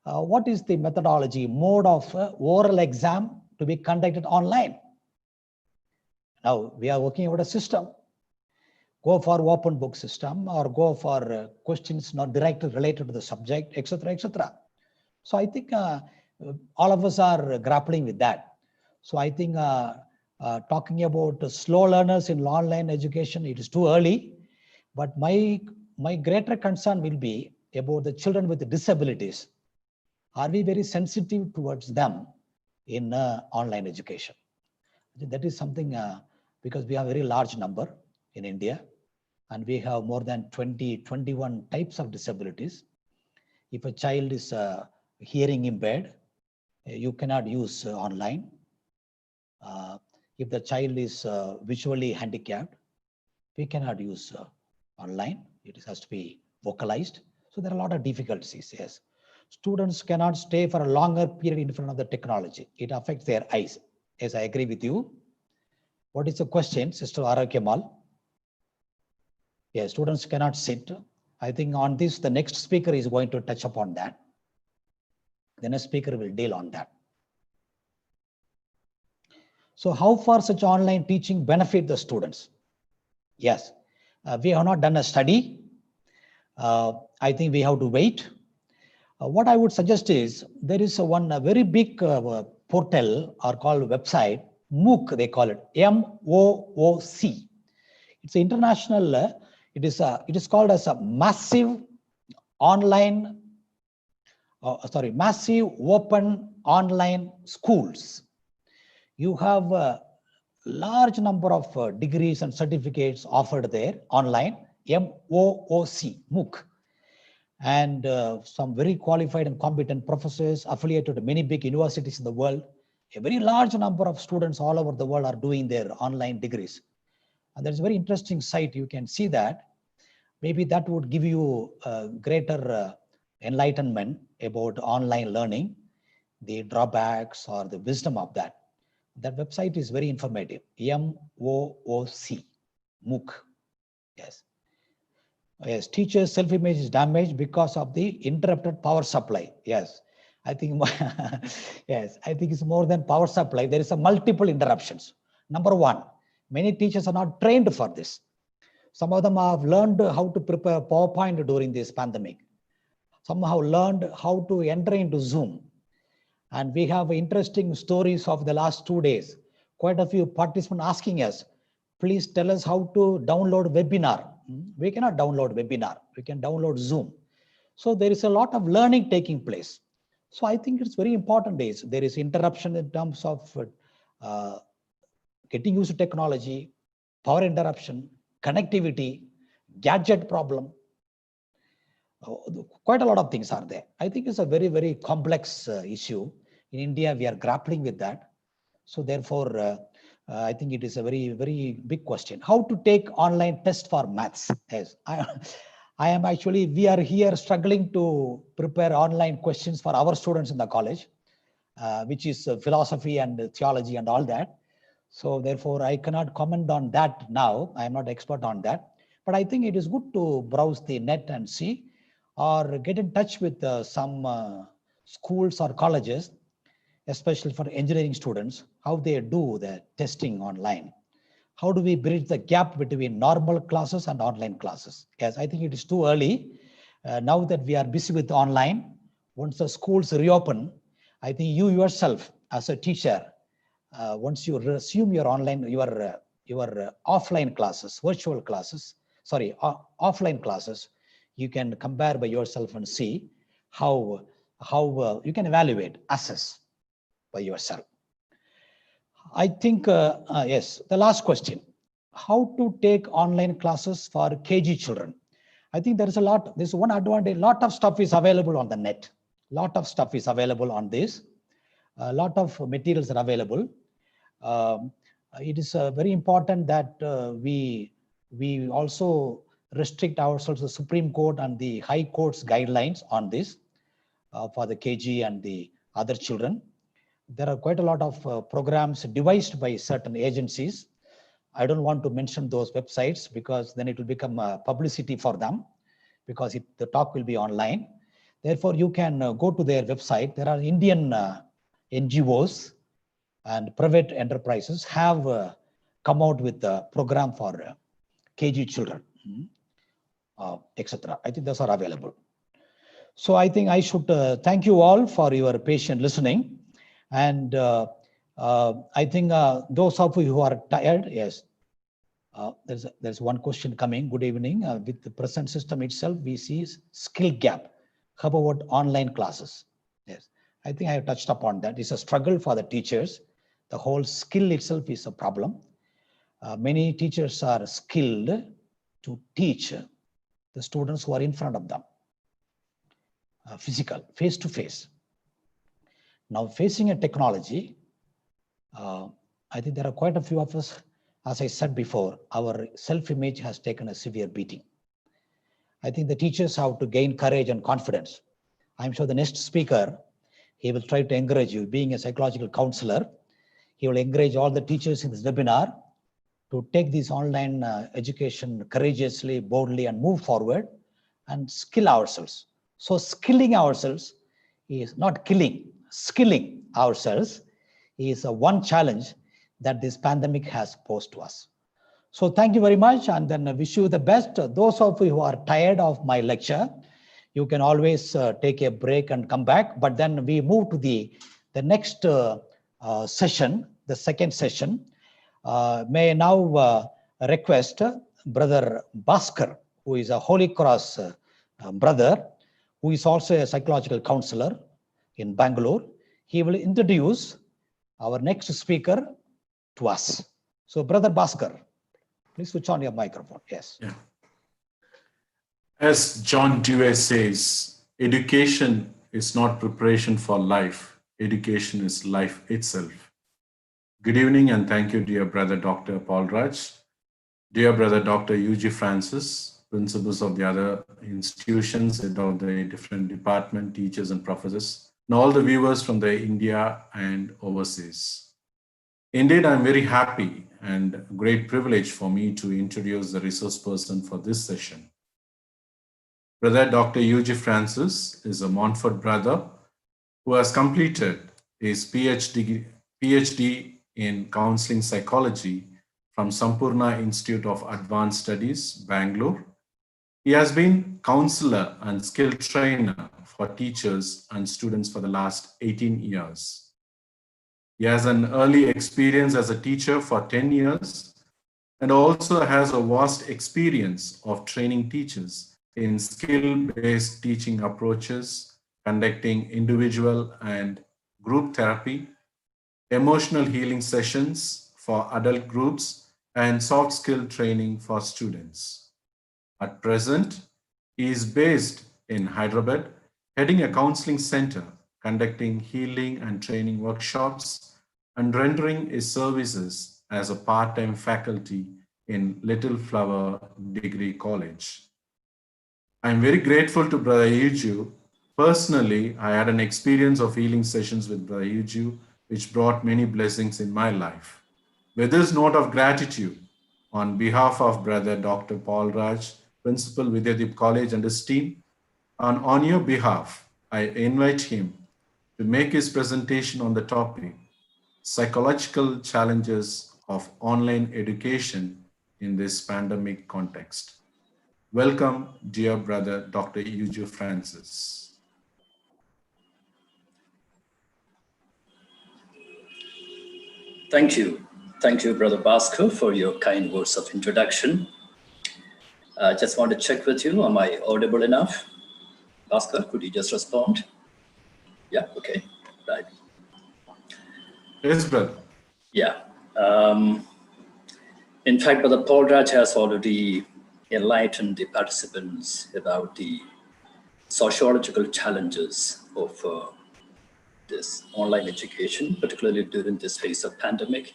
what is the methodology, mode of oral exam to be conducted online? Now, we are working out a system. Go for open book system, or go for questions not directly related to the subject, etc., etc. So I think all of us are grappling with that. So I think talking about slow learners in online education, it is too early. But my greater concern will be about the children with disabilities. Are we very sensitive towards them in online education? I think that is something because we have a very large number in India, and we have more than 21 types of disabilities. If a child is hearing impaired, you cannot use online. If the child is visually handicapped, we cannot use online. It has to be vocalized. So there are a lot of difficulties, yes. Students cannot stay for a longer period in front of the technology. It affects their eyes. Yes, I agree with you. What is the question, Sister Arakyamal? Yes, students cannot sit. I think on this, the next speaker is going to touch upon that. The next speaker will deal on that. So how far such online teaching benefit the students? Yes, we have not done a study. I think we have to wait. What I would suggest is there is one very big portal or called website, MOOC, they call it, MOOC. It's international. It is called as a massive online massive open online schools. You have a large number of degrees and certificates offered there online, MOOC. And some very qualified and competent professors affiliated to many big universities in the world. A very large number of students all over the world are doing their online degrees. And there's a very interesting site. You can see that. Maybe that would give you greater enlightenment about online learning, the drawbacks or the wisdom of that. That website is very informative. MOOC, MOOC. Yes. Yes, teacher's self-image is damaged because of the interrupted power supply. Yes, I think, yes, I think it's more than power supply. There is a multiple interruptions. Number one, many teachers are not trained for this. Some of them have learned how to prepare PowerPoint during this pandemic. Some have learned how to enter into Zoom. And we have interesting stories of the last 2 days. Quite a few participants asking us, please tell us how to download webinar. We cannot download webinar. We can download Zoom. So there is a lot of learning taking place. So I think it's very important days. There is interruption in terms of getting used to technology, power interruption, connectivity, gadget problem. Quite a lot of things are there. I think it's a very, very complex issue. In India, we are grappling with that. So therefore, I think it is a very, very big question. How to take online test for maths? Yes, I am actually, we are here struggling to prepare online questions for our students in the college, which is philosophy and theology and all that. So therefore, I cannot comment on that now. I am not expert on that. But I think it is good to browse the net and see, or get in touch with some schools or colleges, especially for engineering students, how they do the testing online. How do we bridge the gap between normal classes and online classes? Yes, I think it is too early. Now that we are busy with online, once the schools reopen, I think you yourself as a teacher, once you resume your online, your offline classes, virtual classes, sorry, offline classes, you can compare by yourself and see how you can evaluate, assess by yourself. I think, yes, the last question, how to take online classes for KG children? I think there is a lot, there's one advantage, lot of stuff is available on the net. Lot of stuff is available on this. A lot of materials are available. It is very important that we also restrict ourselves to the Supreme Court and the High Court's guidelines on this for the KG and the other children. There are quite a lot of programs devised by certain agencies. I don't want to mention those websites because then it will become publicity for them, because the talk will be online. Therefore, you can go to their website. There are Indian NGOs and private enterprises have come out with a program for KG children, etc. I think those are available. So I think I should thank you all for your patient listening. And I think those of you who are tired, yes, there's one question coming. Good evening. With the present system itself, we see skill gap. How about online classes? Yes, I think I have touched upon that. It's a struggle for the teachers. The whole skill itself is a problem. Many teachers are skilled to teach the students who are in front of them. Physical, face to face. Now facing a technology, I think there are quite a few of us, as I said before, our self-image has taken a severe beating. I think the teachers have to gain courage and confidence. I'm sure the next speaker, he will try to encourage you. Being a psychological counselor, he will encourage all the teachers in this webinar to take this online education courageously, boldly, and move forward and skill ourselves. So skilling ourselves is not killing. Skilling ourselves is one challenge that this pandemic has posed to us. So thank you very much, and then I wish you the best. Those of you who are tired of my lecture, you can always take a break and come back. But then we move to the next session, the second session. May I now request Brother Bhaskar, who is a Holy Cross brother, who is also a psychological counselor in Bangalore. He will introduce our next speaker to us. So, Brother Bhaskar, please switch on your microphone. Yes.
Yeah. As John Dewey says, education is not preparation for life. Education is life itself. Good evening and thank you, dear brother Dr. Paul Raj, dear brother Dr. U.G. Francis, principals of the other institutions and of the different department, teachers and professors, and all the viewers from the India and overseas. Indeed, I'm very happy and a great privilege for me to introduce the resource person for this session. Brother Dr. U.G. Francis is a Montfort brother who has completed his PhD in counseling psychology from Sampurna Institute of Advanced Studies, Bangalore. He has been counselor and skill trainer for teachers and students for the last 18 years. He has an early experience as a teacher for 10 years and also has a vast experience of training teachers in skill-based teaching approaches, conducting individual and group therapy, emotional healing sessions for adult groups, and soft skill training for students. At present, he is based in Hyderabad, heading a counseling center, conducting healing and training workshops, and rendering his services as a part-time faculty in Little Flower Degree College. I'm very grateful to Brother Yuju. Personally, I had an experience of healing sessions with Brother Yuju, which brought many blessings in my life. With this note of gratitude, on behalf of Brother Dr. Paul Raj, Principal Vidyadeep College and his team, and on your behalf, I invite him to make his presentation on the topic, Psychological Challenges of Online Education in this Pandemic Context. Welcome, dear brother, Dr. Yuju Francis.
Thank you. Thank you, Brother Bhaskar, for your kind words of introduction. I just want to check with you, am I audible enough? Bhaskar, could you just respond? Yeah, okay, right.
Yes, brother.
Yeah. In fact, Brother Paul Raj has already enlightened the participants about the sociological challenges of this online education, particularly during this phase of pandemic,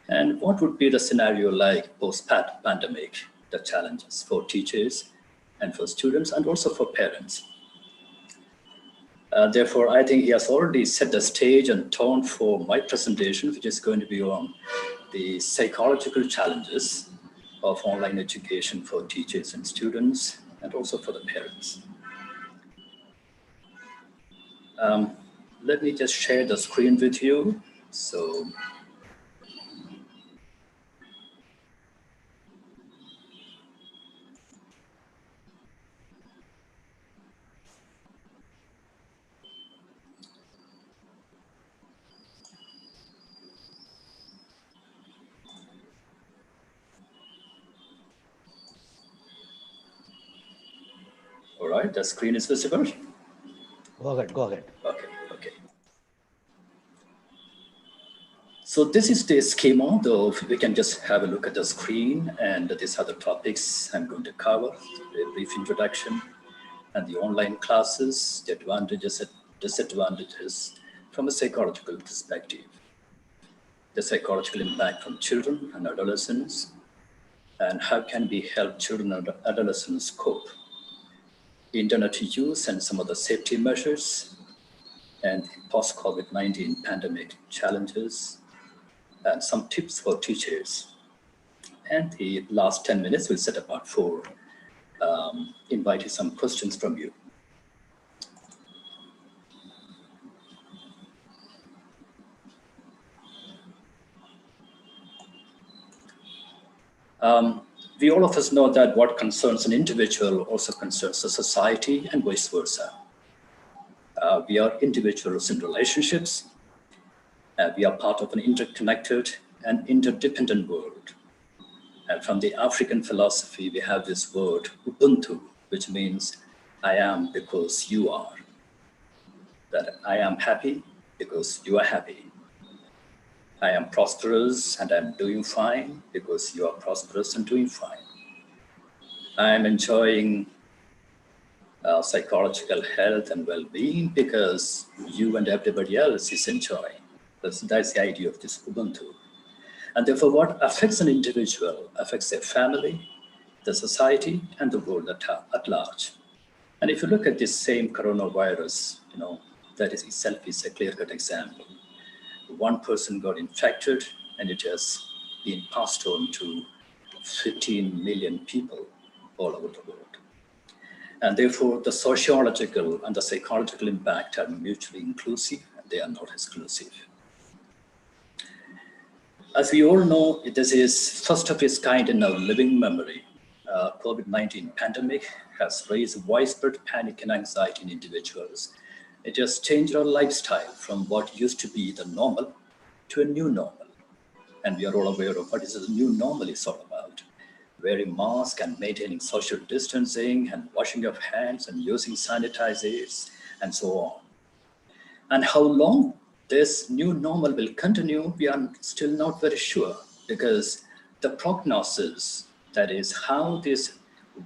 and what would be the scenario like post-pandemic, the challenges for teachers and for students and also for parents. Therefore, I think he has already set the stage and tone for my presentation, which is going to be on the psychological challenges of online education for teachers and students, and also for the parents. Let me just share the screen with you. So, all right, the screen is visible.
Go ahead, go ahead.
Okay. So this is the schema, though we can just have a look at the screen, and these are the topics I'm going to cover, a brief introduction, and the online classes, the advantages and disadvantages from a psychological perspective, the psychological impact on children and adolescents, and how can we help children and adolescents cope, internet use and some of the safety measures, and post-COVID-19 pandemic challenges, and some tips for teachers. And the last 10 minutes we'll set apart for inviting some questions from you. We all of us know that what concerns an individual also concerns the society and vice versa. We are individuals in relationships. We are part of an interconnected and interdependent world. And from the African philosophy, we have this word Ubuntu, which means I am because you are. That I am happy because you are happy. I am prosperous and I'm doing fine because you are prosperous and doing fine. I am enjoying psychological health and well-being because you and everybody else is enjoying. That's the idea of this Ubuntu. And therefore, what affects an individual affects their family, the society, and the world at large. And if you look at this same coronavirus, that is itself is a clear-cut example. One person got infected, and it has been passed on to 15 million people all over the world. And therefore, the sociological and the psychological impact are mutually inclusive, and they are not exclusive. As we all know, this is first of its kind in our living memory. COVID-19 pandemic has raised widespread panic and anxiety in individuals. It has changed our lifestyle from what used to be the normal to a new normal. And we are all aware of what is the new normal is all about. Wearing masks and maintaining social distancing and washing of hands and using sanitizers and so on. And how long this new normal will continue, we are still not very sure, because the prognosis, that is how this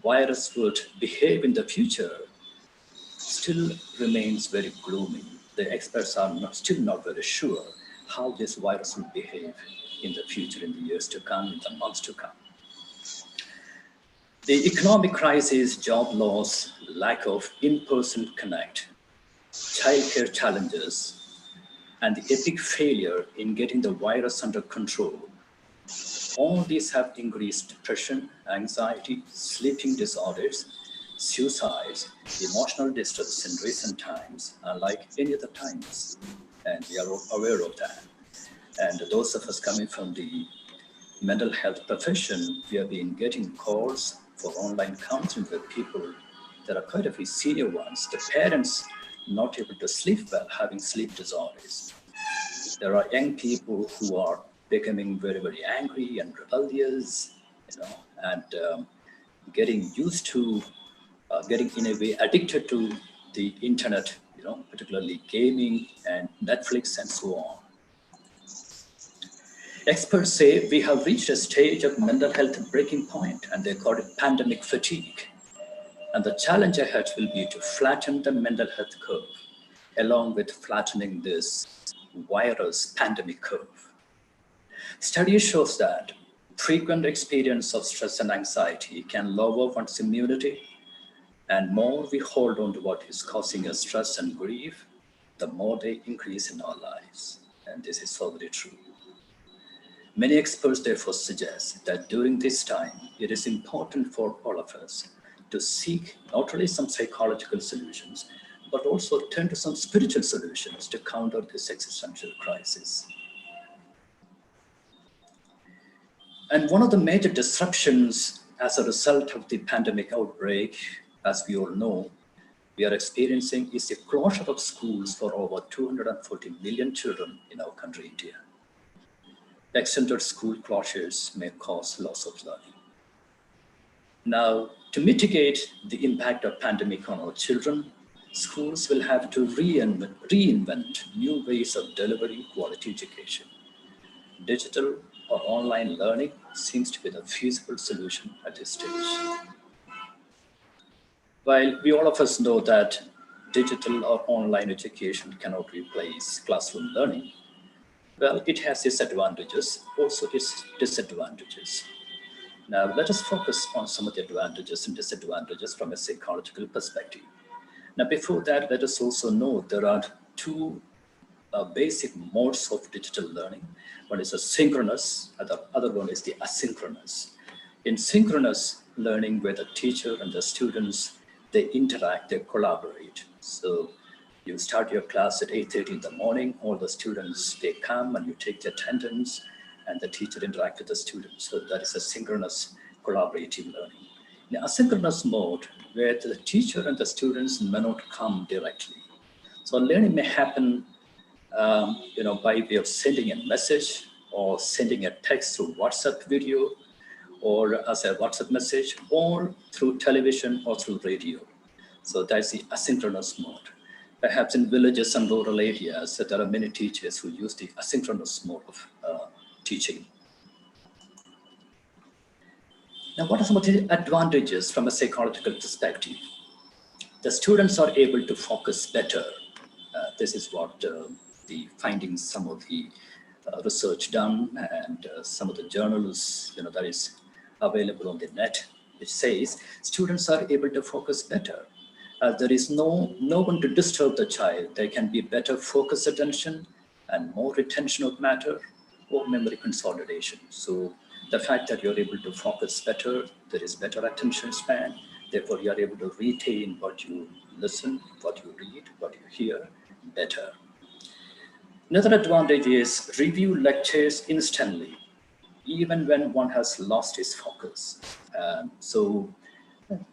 virus would behave in the future, still remains very gloomy. The experts are still not very sure how this virus will behave in the future, in the years to come, in the months to come. The economic crisis, job loss, lack of in-person connect, childcare challenges, and the epic failure in getting the virus under control, all these have increased depression, anxiety, sleeping disorders, suicides, emotional distress in recent times, unlike any other times. And we are all aware of that. And those of us coming from the mental health profession, we have been getting calls for online counseling with people. There are quite a few senior ones, the parents not able to sleep well, having sleep disorders. There are young people who are becoming very, very angry and rebellious, and getting used to, getting in a way addicted to the internet, particularly gaming and Netflix and so on. Experts say we have reached a stage of mental health breaking point, and they call it pandemic fatigue. And the challenge ahead will be to flatten the mental health curve, along with flattening this virus pandemic curve. Study shows that frequent experience of stress and anxiety can lower one's immunity, and more we hold on to what is causing us stress and grief, the more they increase in our lives. And this is so very true. Many experts therefore suggest that during this time, it is important for all of us to seek not only some psychological solutions, but also turn to some spiritual solutions to counter this existential crisis. And one of the major disruptions as a result of the pandemic outbreak, as we all know, we are experiencing is the closure of schools for over 240 million children in our country, India. Extended school closures may cause loss of learning. Now, to mitigate the impact of pandemic on our children, schools will have to reinvent new ways of delivering quality education. Digital or online learning seems to be the feasible solution at this stage. While we all of us know that digital or online education cannot replace classroom learning, well, it has its advantages, also its disadvantages. Now, let us focus on some of the advantages and disadvantages from a psychological perspective. Now, before that, let us also know there are two basic modes of digital learning. One is a synchronous, and the other one is the asynchronous. In synchronous learning, where the teacher and the students, they interact, they collaborate. So you start your class at 8:30 in the morning, all the students, they come and you take the attendance, and the teacher interacts with the students. So that is a synchronous collaborative learning. In asynchronous mode, where the teacher and the students may not come directly. So learning may happen by way of sending a message or sending a text through WhatsApp video or as a WhatsApp message or through television or through radio. So that's the asynchronous mode. Perhaps in villages and rural areas, there are many teachers who use the asynchronous mode of teaching. Now, what are some of the advantages from a psychological perspective? The students are able to focus better. This is what the findings, some of the research done and some of the journals, that is available on the net, which says students are able to focus better. There is no one to disturb the child. There can be better focus attention and more retention of matter or memory consolidation. So the fact that you're able to focus better, there is better attention span. Therefore, you are able to retain what you listen, what you read, what you hear better. Another advantage is review lectures instantly, even when one has lost his focus. So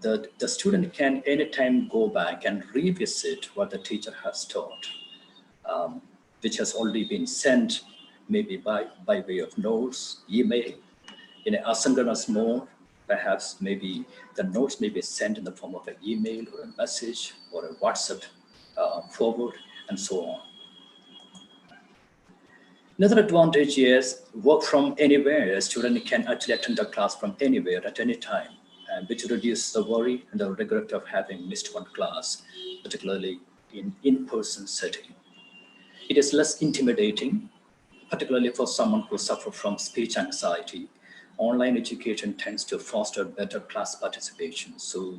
the student can anytime go back and revisit what the teacher has taught, which has already been sent, maybe by way of notes, email. In an asynchronous mode, perhaps maybe the notes may be sent in the form of an email or a message or a WhatsApp forward, and so on. Another advantage is work from anywhere. A student can actually attend the class from anywhere at any time, which reduces the worry and the regret of having missed one class, particularly in-person setting. It is less intimidating, particularly for someone who suffers from speech anxiety. Online education tends to foster better class participation. So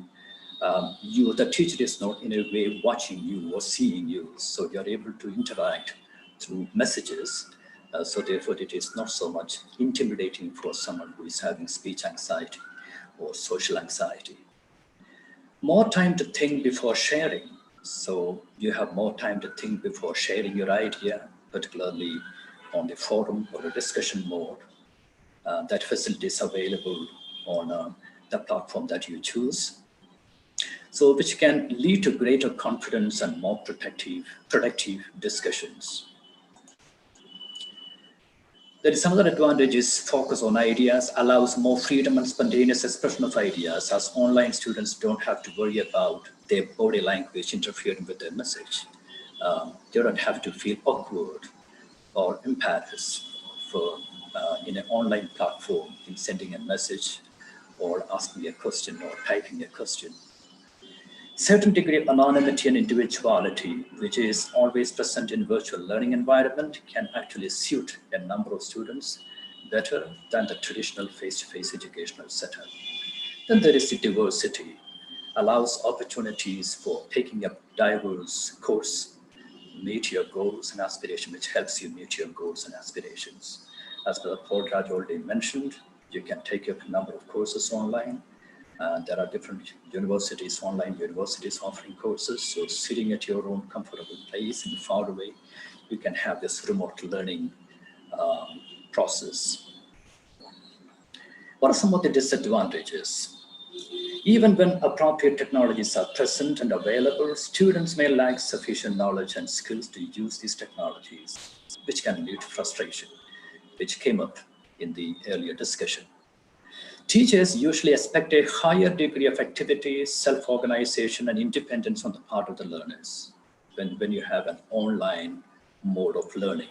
the teacher is not in a way watching you or seeing you. So you're able to interact through messages. So therefore, it is not so much intimidating for someone who is having speech anxiety or social anxiety. More time to think before sharing. So you have more time to think before sharing your idea, particularly on the forum or a discussion mode. That facility is available on the platform that you choose. So which can lead to greater confidence and more productive discussions. There is some other advantages. Focus on ideas allows more freedom and spontaneous expression of ideas, as online students don't have to worry about their body language interfering with their message. They don't have to feel awkward or embarrassed in an online platform in sending a message or asking a question or typing a question. Certain degree of anonymity and individuality, which is always present in virtual learning environment, can actually suit a number of students better than the traditional face-to-face educational setup. Then there is the diversity, allows opportunities for taking up diverse course, meet your goals and aspirations, which helps you meet your goals and aspirations. As Paul Raj already mentioned, you can take up a number of courses online. There are different universities, online universities offering courses. So sitting at your own comfortable place and far away, you can have this remote learning process. What are some of the disadvantages? Even when appropriate technologies are present and available, students may lack sufficient knowledge and skills to use these technologies, which can lead to frustration, which came up in the earlier discussion. Teachers usually expect a higher degree of activity, self-organization, and independence on the part of the learners when you have an online mode of learning.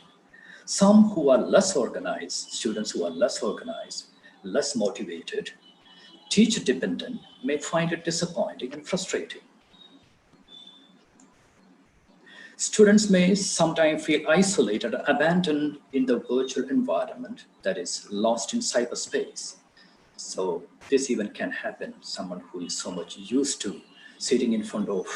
Some who are less organized, students who are less organized, less motivated, teacher-dependent, may find it disappointing and frustrating. Students may sometimes feel isolated or abandoned in the virtual environment that is lost in cyberspace. So this even can happen. Someone who is so much used to sitting in front of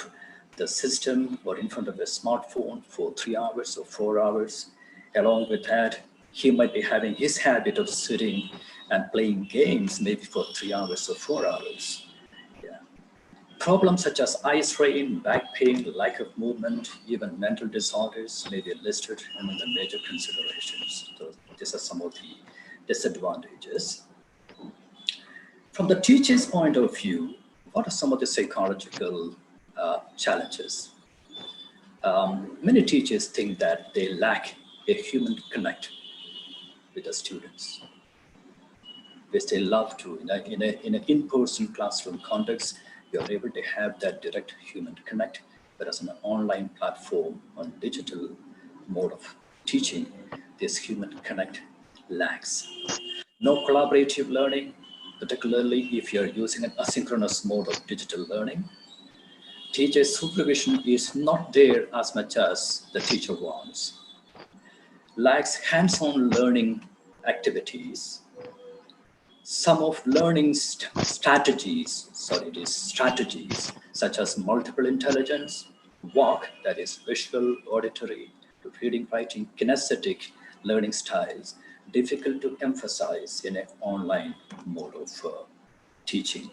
the system or in front of a smartphone for 3 hours or 4 hours. Along with that, he might be having his habit of sitting and playing games maybe for 3 hours or 4 hours. Yeah. Problems such as eye strain, back pain, lack of movement, even mental disorders may be listed among the major considerations. So these are some of the disadvantages. From the teacher's point of view, what are some of the psychological challenges? Many teachers think that they lack a human connect with the students, which they love to in an in-person classroom context, you're able to have that direct human connect, whereas on an online platform, on digital mode of teaching, this human connect lacks. No collaborative learning, particularly if you're using an asynchronous mode of digital learning. Teacher supervision is not there as much as the teacher wants. Lacks hands-on learning activities. Some of learning strategies such as multiple intelligence, walk, that is visual, auditory, to reading, writing, kinesthetic learning styles, difficult to emphasize in an online mode of teaching.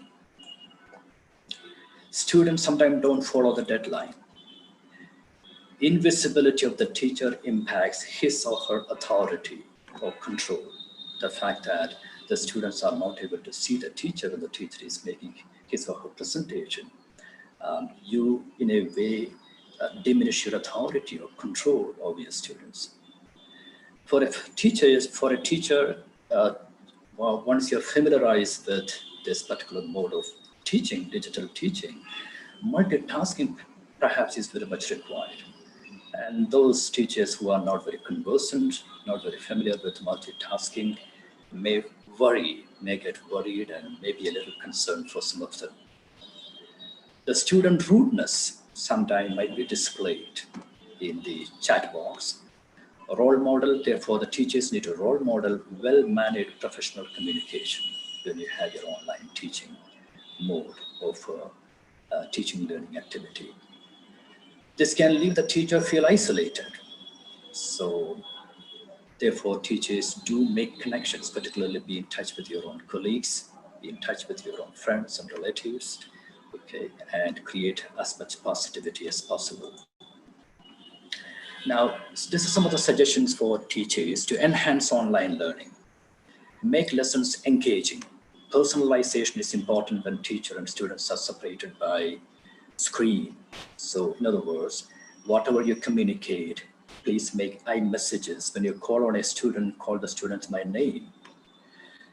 Students sometimes don't follow the deadline. Invisibility of the teacher impacts his or her authority or control. The fact that the students are not able to see the teacher when the teacher is making his or her presentation, you in a way diminish your authority or control over your students. For a teacher, once you're familiarized with this particular mode of teaching, digital teaching, multitasking perhaps is very much required. And those teachers who are not very conversant, not very familiar with multitasking, may get worried and may be a little concerned for some of them. The student rudeness sometimes might be displayed in the chat box. A role model, therefore the teachers need to role model well-managed professional communication when you have your online teaching mode of teaching learning activity. This can leave the teacher feel isolated. So therefore teachers do make connections, particularly be in touch with your own colleagues, be in touch with your own friends and relatives, okay, and create as much positivity as possible. Now, this is some of the suggestions for teachers to enhance online learning. Make lessons engaging. Personalization is important when teacher and students are separated by screen. So in other words, whatever you communicate, please make iMessages. When you call on a student, call the student by name.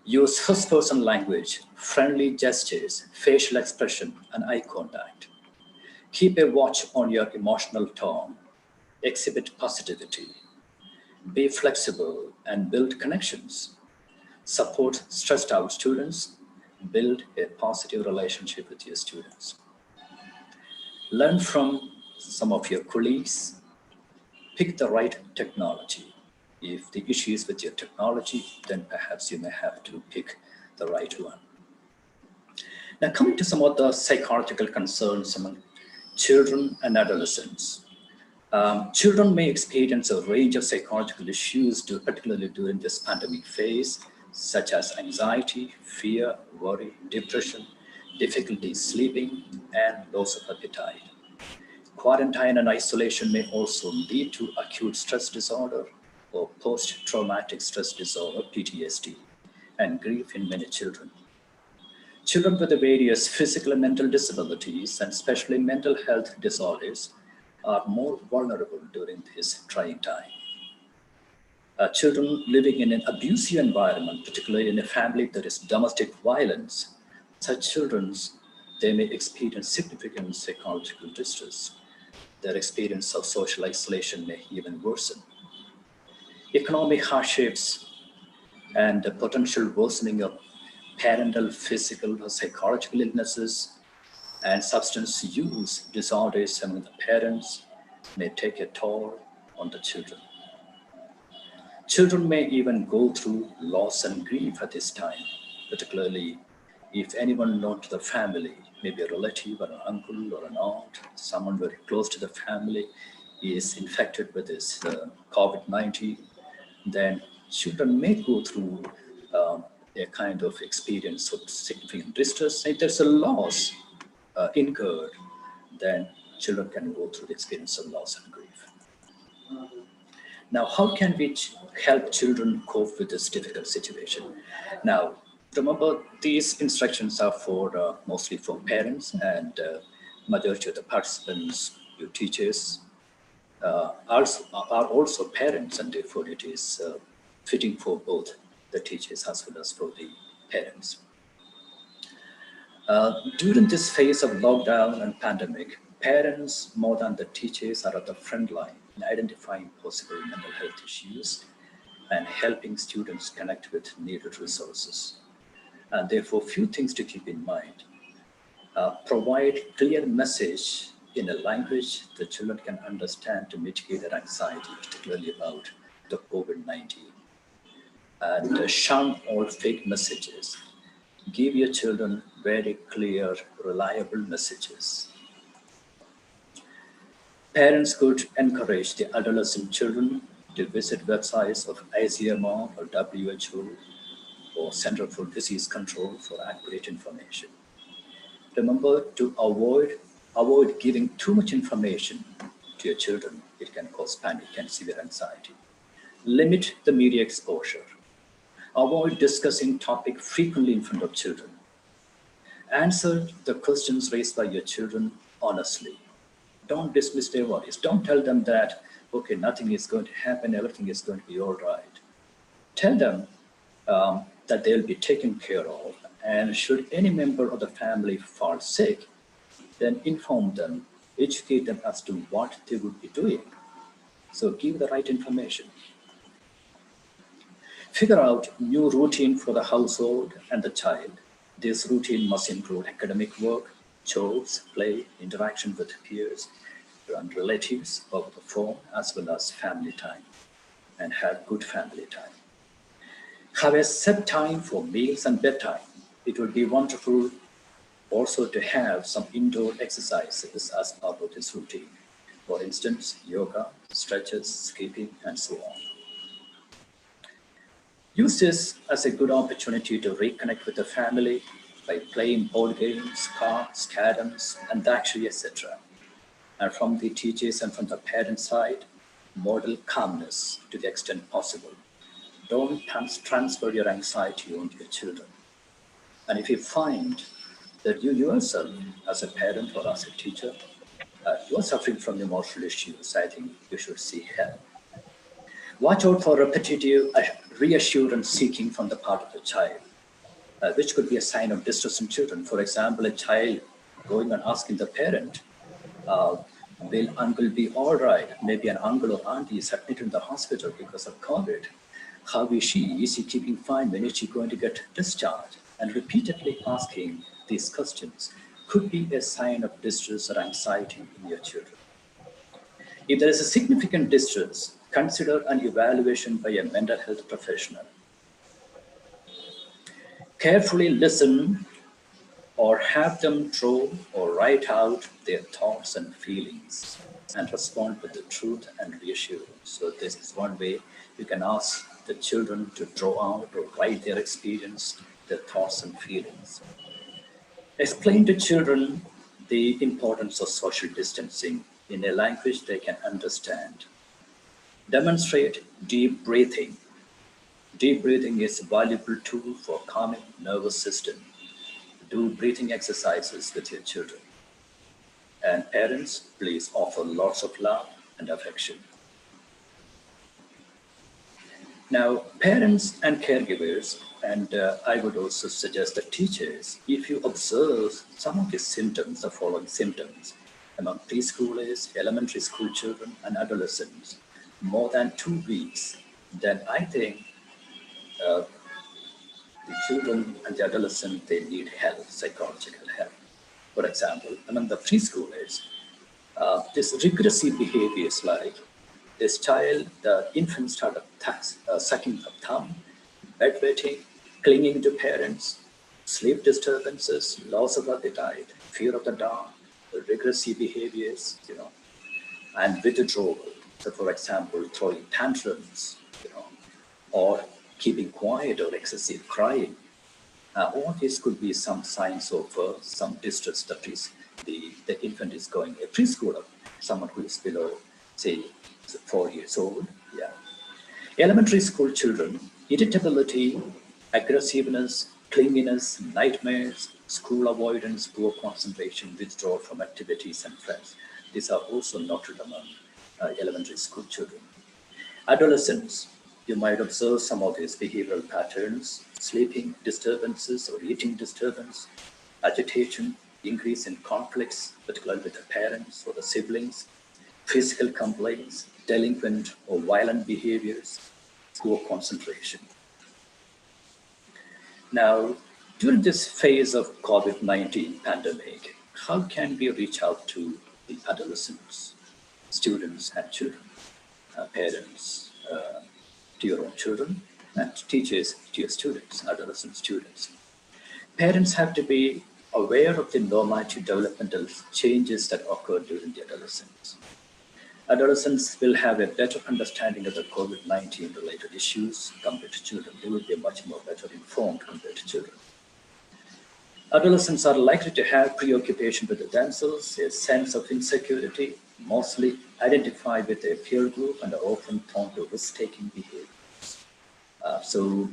Use first-person language, friendly gestures, facial expression, and eye contact. Keep a watch on your emotional tone. Exhibit positivity. Be flexible and build connections. Support stressed out students. Build a positive relationship with your students. Learn from some of your colleagues. Pick the right technology. If the issue is with your technology, then perhaps you may have to pick the right one. Now, coming to some of the psychological concerns among children and adolescents. Children may experience a range of psychological issues, particularly during this pandemic phase, such as anxiety, fear, worry, depression, difficulty sleeping, and loss of appetite. Quarantine and isolation may also lead to acute stress disorder or post-traumatic stress disorder, PTSD, and grief in many children. Children with the various physical and mental disabilities, and especially mental health disorders, are more vulnerable during this trying time. Children living in an abusive environment, particularly in a family that is domestic violence, such children, they may experience significant psychological distress. Their experience of social isolation may even worsen. Economic hardships and the potential worsening of parental physical or psychological illnesses and substance use disorders among the parents may take a toll on the children. Children may even go through loss and grief at this time, particularly if anyone known to the family, maybe a relative or an uncle or an aunt, someone very close to the family is infected with this COVID-19, then children may go through a kind of experience of significant distress. If there's a loss incurred, then children can go through the experience of loss and grief. Now, how can we help children cope with this difficult situation? Now, remember, these instructions are for mostly for parents, and majority of the participants, your teachers, are also parents, and therefore it is fitting for both the teachers as well as for the parents. During this phase of lockdown and pandemic, parents more than the teachers are at the front line in identifying possible mental health issues and helping students connect with needed resources. And therefore, few things to keep in mind. Provide clear message in a language the children can understand to mitigate their anxiety, particularly about the COVID-19. And shun all fake messages. Give your children very clear, reliable messages. Parents could encourage the adolescent children to visit websites of ICMR or WHO or Center for Disease Control for accurate information. Remember to avoid giving too much information to your children. It can cause panic and severe anxiety. Limit the media exposure. Avoid discussing topic frequently in front of children. Answer the questions raised by your children honestly. Don't dismiss their worries. Don't tell them that, okay, nothing is going to happen, everything is going to be all right. Tell them that they'll be taken care of, and should any member of the family fall sick, then inform them, educate them as to what they would be doing. So give the right information. Figure out new routine for the household and the child. This routine must include academic work, chores, play, interaction with peers and relatives over the phone, as well as family time, and have good family time. Have a set time for meals and bedtime. It would be wonderful also to have some indoor exercises as part of this routine. For instance, yoga, stretches, skipping, and so on. Use this as a good opportunity to reconnect with the family by playing board games, cards, caroms, Antakshari, etc. And from the teachers and from the parent side, model calmness to the extent possible. Don't transfer your anxiety onto your children. And if you find that you yourself, as a parent or as a teacher, you are suffering from emotional issues, I think you should seek help. Watch out for repetitive reassurance seeking from the part of the child, which could be a sign of distress in children. For example, a child going and asking the parent, will uncle be all right? Maybe an uncle or auntie is admitted in the hospital because of COVID. How is she? Is she keeping fine? When is she going to get discharged? And repeatedly asking these questions could be a sign of distress or anxiety in your children. If there is a significant distress, consider an evaluation by a mental health professional. Carefully listen or have them draw or write out their thoughts and feelings and respond with the truth and reassurance. So this is one way you can ask the children to draw out or write their experience, their thoughts and feelings. Explain to children the importance of social distancing in a language they can understand. Demonstrate deep breathing. Deep breathing is a valuable tool for calming nervous system. Do breathing exercises with your children. And parents, please offer lots of love and affection. Now, parents and caregivers, and I would also suggest that teachers, if you observe some of the symptoms, the following symptoms, among preschoolers, elementary school children, and adolescents, more than 2 weeks, then I think the children and the adolescent, they need help, psychological help. For example, among the preschoolers, this regressive behaviors like this child, the infant started sucking the thumb, bedwetting, clinging to parents, sleep disturbances, loss of appetite, fear of the dark, regressive behaviors, and withdrawal. So, for example, throwing tantrums, or keeping quiet or excessive crying. All this could be some signs of some distress that is the infant is going. A preschooler, someone who is below, say, 4 years old. Yeah. Elementary school children, irritability, aggressiveness, clinginess, nightmares, school avoidance, poor concentration, withdrawal from activities and friends. These are also noted among elementary school children. Adolescents, you might observe some of these behavioral patterns, sleeping disturbances or eating disturbance, agitation, increase in conflicts, particularly with the parents or the siblings, physical complaints, delinquent or violent behaviors, poor concentration. Now, during this phase of COVID-19 pandemic, how can we reach out to the adolescents, students and children, parents to your own children, and teachers to your students, adolescent students? Parents have to be aware of the normative developmental changes that occur during the adolescence. Adolescents will have a better understanding of the COVID-19 related issues compared to children. They will be much more better informed compared to children. Adolescents are likely to have preoccupation with themselves, a sense of insecurity, mostly identified with their peer group, and are often prone to risk-taking behaviors. So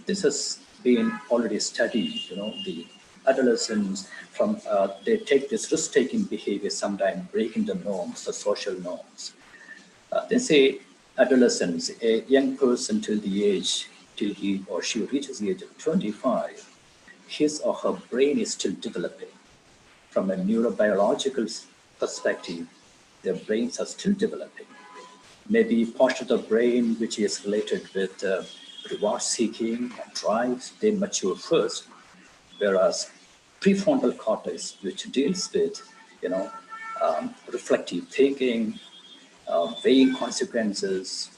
this has been already studied, the adolescents they take this risk-taking behavior, sometimes breaking the norms, the social norms. They say adolescents, a young person till he or she reaches the age of 25, his or her brain is still developing. From a neurobiological perspective, their brains are still developing. Maybe part of the brain which is related with reward seeking and drives, they mature first, whereas prefrontal cortex, which deals with reflective thinking, weighing consequences,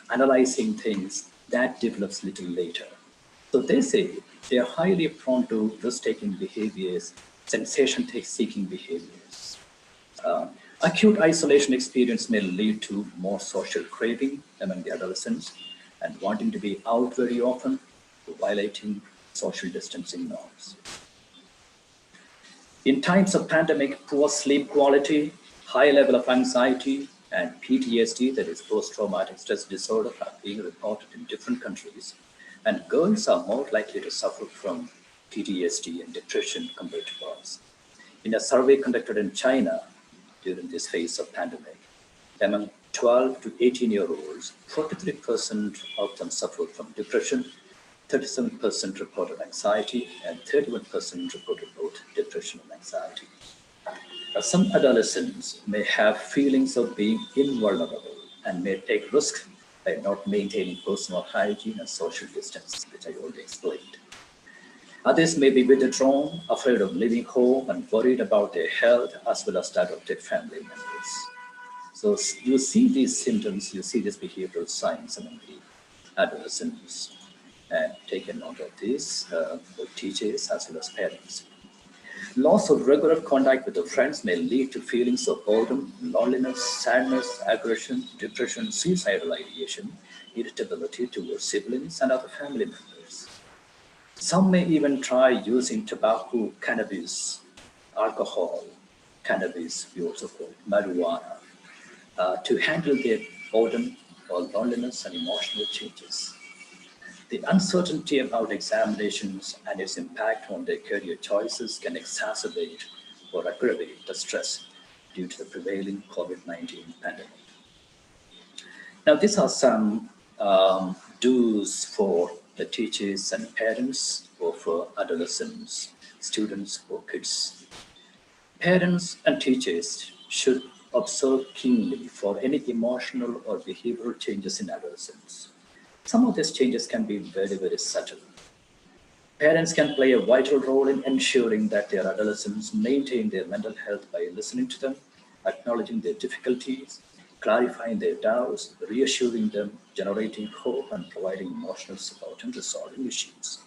analyzing things, that develops little later. So they say they are highly prone to risk-taking behaviors, sensation-seeking behaviors. Acute isolation experience may lead to more social craving among the adolescents and wanting to be out very often, violating social distancing norms. In times of pandemic, poor sleep quality, high level of anxiety, and PTSD, that is post-traumatic stress disorder, are being reported in different countries. And girls are more likely to suffer from PTSD and depression compared to boys. In a survey conducted in China during this phase of pandemic, among 12 to 18-year-olds, 43% of them suffered from depression, 37% reported anxiety, and 31% reported both depression and anxiety. Some adolescents may have feelings of being invulnerable and may take risks by not maintaining personal hygiene and social distance, which I already explained. Others may be withdrawn, afraid of leaving home, and worried about their health as well as that of their family members. So you see these symptoms, you see these behavioral signs among the adolescents, and take a note of this, both teachers as well as parents. Loss of regular contact with the friends may lead to feelings of boredom, loneliness, sadness, aggression, depression, suicidal ideation, irritability towards siblings and other family members. Some may even try using tobacco, cannabis, alcohol, cannabis, we also call it marijuana, to handle their boredom or loneliness and emotional changes. The uncertainty about examinations and its impact on their career choices can exacerbate or aggravate the stress due to the prevailing COVID-19 pandemic. Now, these are some do's for the teachers and parents, or for adolescents, students, or kids. Parents and teachers should observe keenly for any emotional or behavioral changes in adolescents. Some of these changes can be very, very subtle. Parents can play a vital role in ensuring that their adolescents maintain their mental health by listening to them, acknowledging their difficulties, clarifying their doubts, reassuring them, generating hope, and providing emotional support and resolving issues.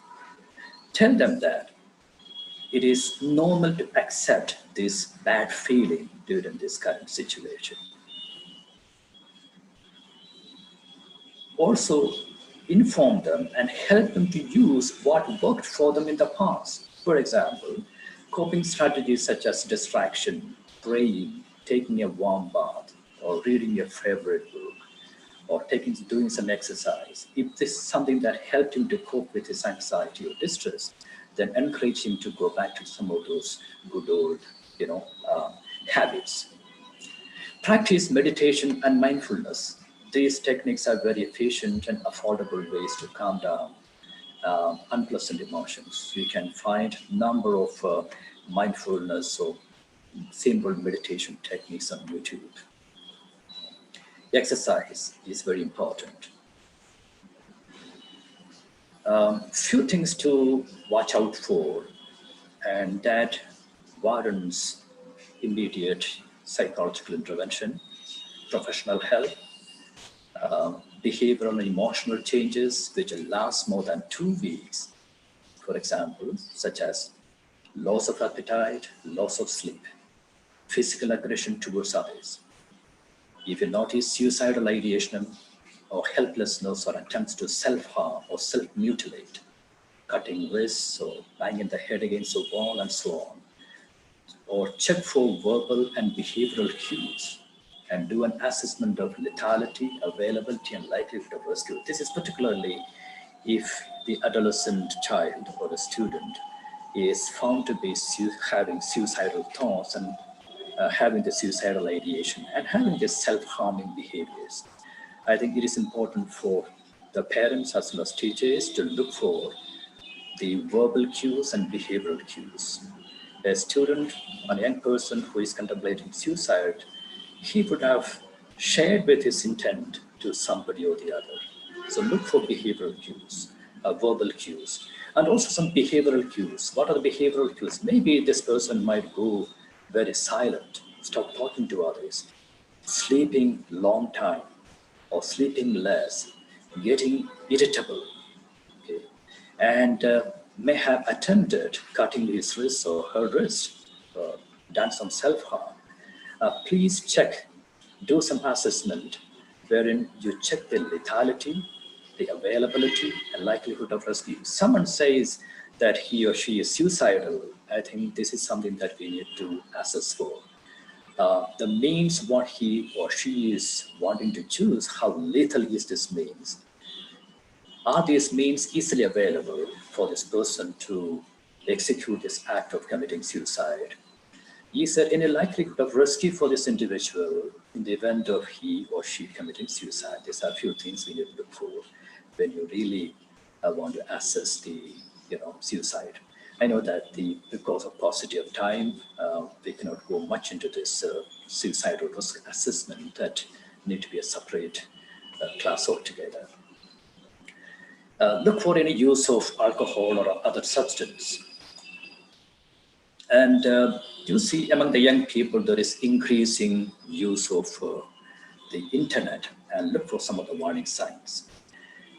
Tell them that it is normal to accept this bad feeling during this current situation. Also, inform them and help them to use what worked for them in the past. For example, coping strategies such as distraction, praying, taking a warm bath, or reading your favorite book, or doing some exercise. If this is something that helped him to cope with his anxiety or distress, then encourage him to go back to some of those good old, habits. Practice meditation and mindfulness. These techniques are very efficient and affordable ways to calm down unpleasant emotions. You can find number of mindfulness or simple meditation techniques on YouTube. Exercise is very important. Few things to watch out for, and that warrants immediate psychological intervention, professional help, behavioral and emotional changes which will last more than 2 weeks, for example, such as loss of appetite, loss of sleep, physical aggression towards others. If you notice suicidal ideation or helplessness or attempts to self-harm or self-mutilate, cutting wrists or banging the head against a wall and so on, or check for verbal and behavioral cues and do an assessment of lethality, availability, and likelihood of rescue. This is particularly if the adolescent child or the student is found to be having suicidal thoughts and having the suicidal ideation and having the self-harming behaviors. I think it is important for the parents as well as teachers to look for the verbal cues and behavioral cues. A student, a young person who is contemplating suicide, he would have shared with his intent to somebody or the other. So look for behavioral cues, verbal cues, and also some behavioral cues. What are the behavioral cues? Maybe this person might go very silent, stop talking to others, sleeping long time or sleeping less, getting irritable, okay? And may have attempted cutting his wrist or her wrist, done some self-harm. Please check, do some assessment wherein you check the lethality, the availability, and likelihood of rescue. Someone says that he or she is suicidal. I think this is something that we need to assess for. The means what he or she is wanting to choose, how lethal is this means? Are these means easily available for this person to execute this act of committing suicide? Is there any likelihood of rescue for this individual in the event of he or she committing suicide? These are a few things we need to look for when you really want to assess the suicide. I know that because of paucity of time, we cannot go much into this suicidal risk assessment. That need to be a separate class altogether. Look for any use of alcohol or other substance. And you see among the young people, there is increasing use of the internet, and look for some of the warning signs.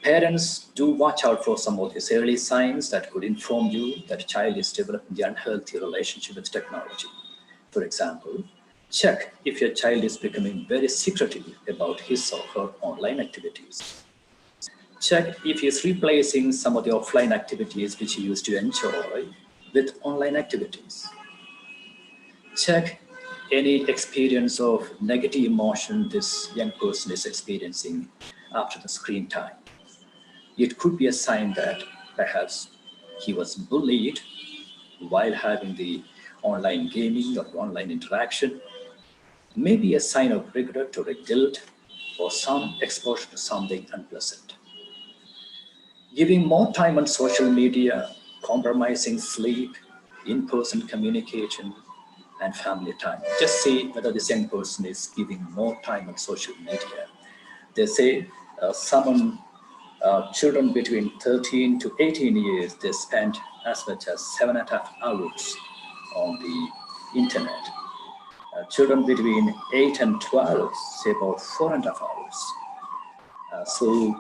Parents, do watch out for some of these early signs that could inform you that a child is developing the unhealthy relationship with technology. For example, check if your child is becoming very secretive about his or her online activities. Check if he is replacing some of the offline activities which he used to enjoy with online activities. Check any experience of negative emotion this young person is experiencing after the screen time. It could be a sign that perhaps he was bullied while having the online gaming or online interaction. Maybe a sign of regret or a guilt or some exposure to something unpleasant. Giving more time on social media, compromising sleep, in-person communication, and family time. Just see whether this young person is giving more time on social media. They say children between 13 to 18 years, they spend as much as 7.5 hours on the internet. Children between 8 and 12 say about 4.5 hours. So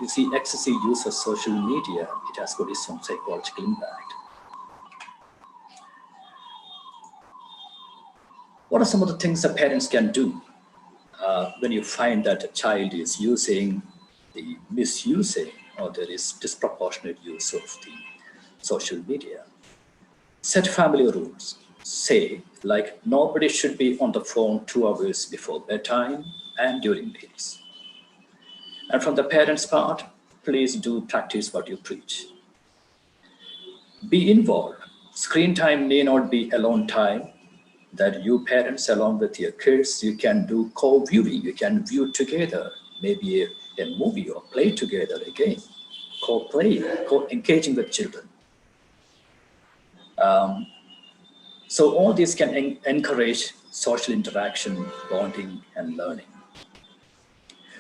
you see excessive use of social media, it has got its own psychological impact. What are some of the things that parents can do when you find that a child is misusing, or there is disproportionate use of the social media? Set family rules. Say, like, nobody should be on the phone 2 hours before bedtime and during meals. And from the parents' part, please do practice what you preach. Be involved. Screen time may not be alone time, that you parents along with your kids, you can do co-viewing, you can view together, maybe a movie or play together again. co-playing, co-engaging with children. So all this can encourage social interaction, bonding, and learning.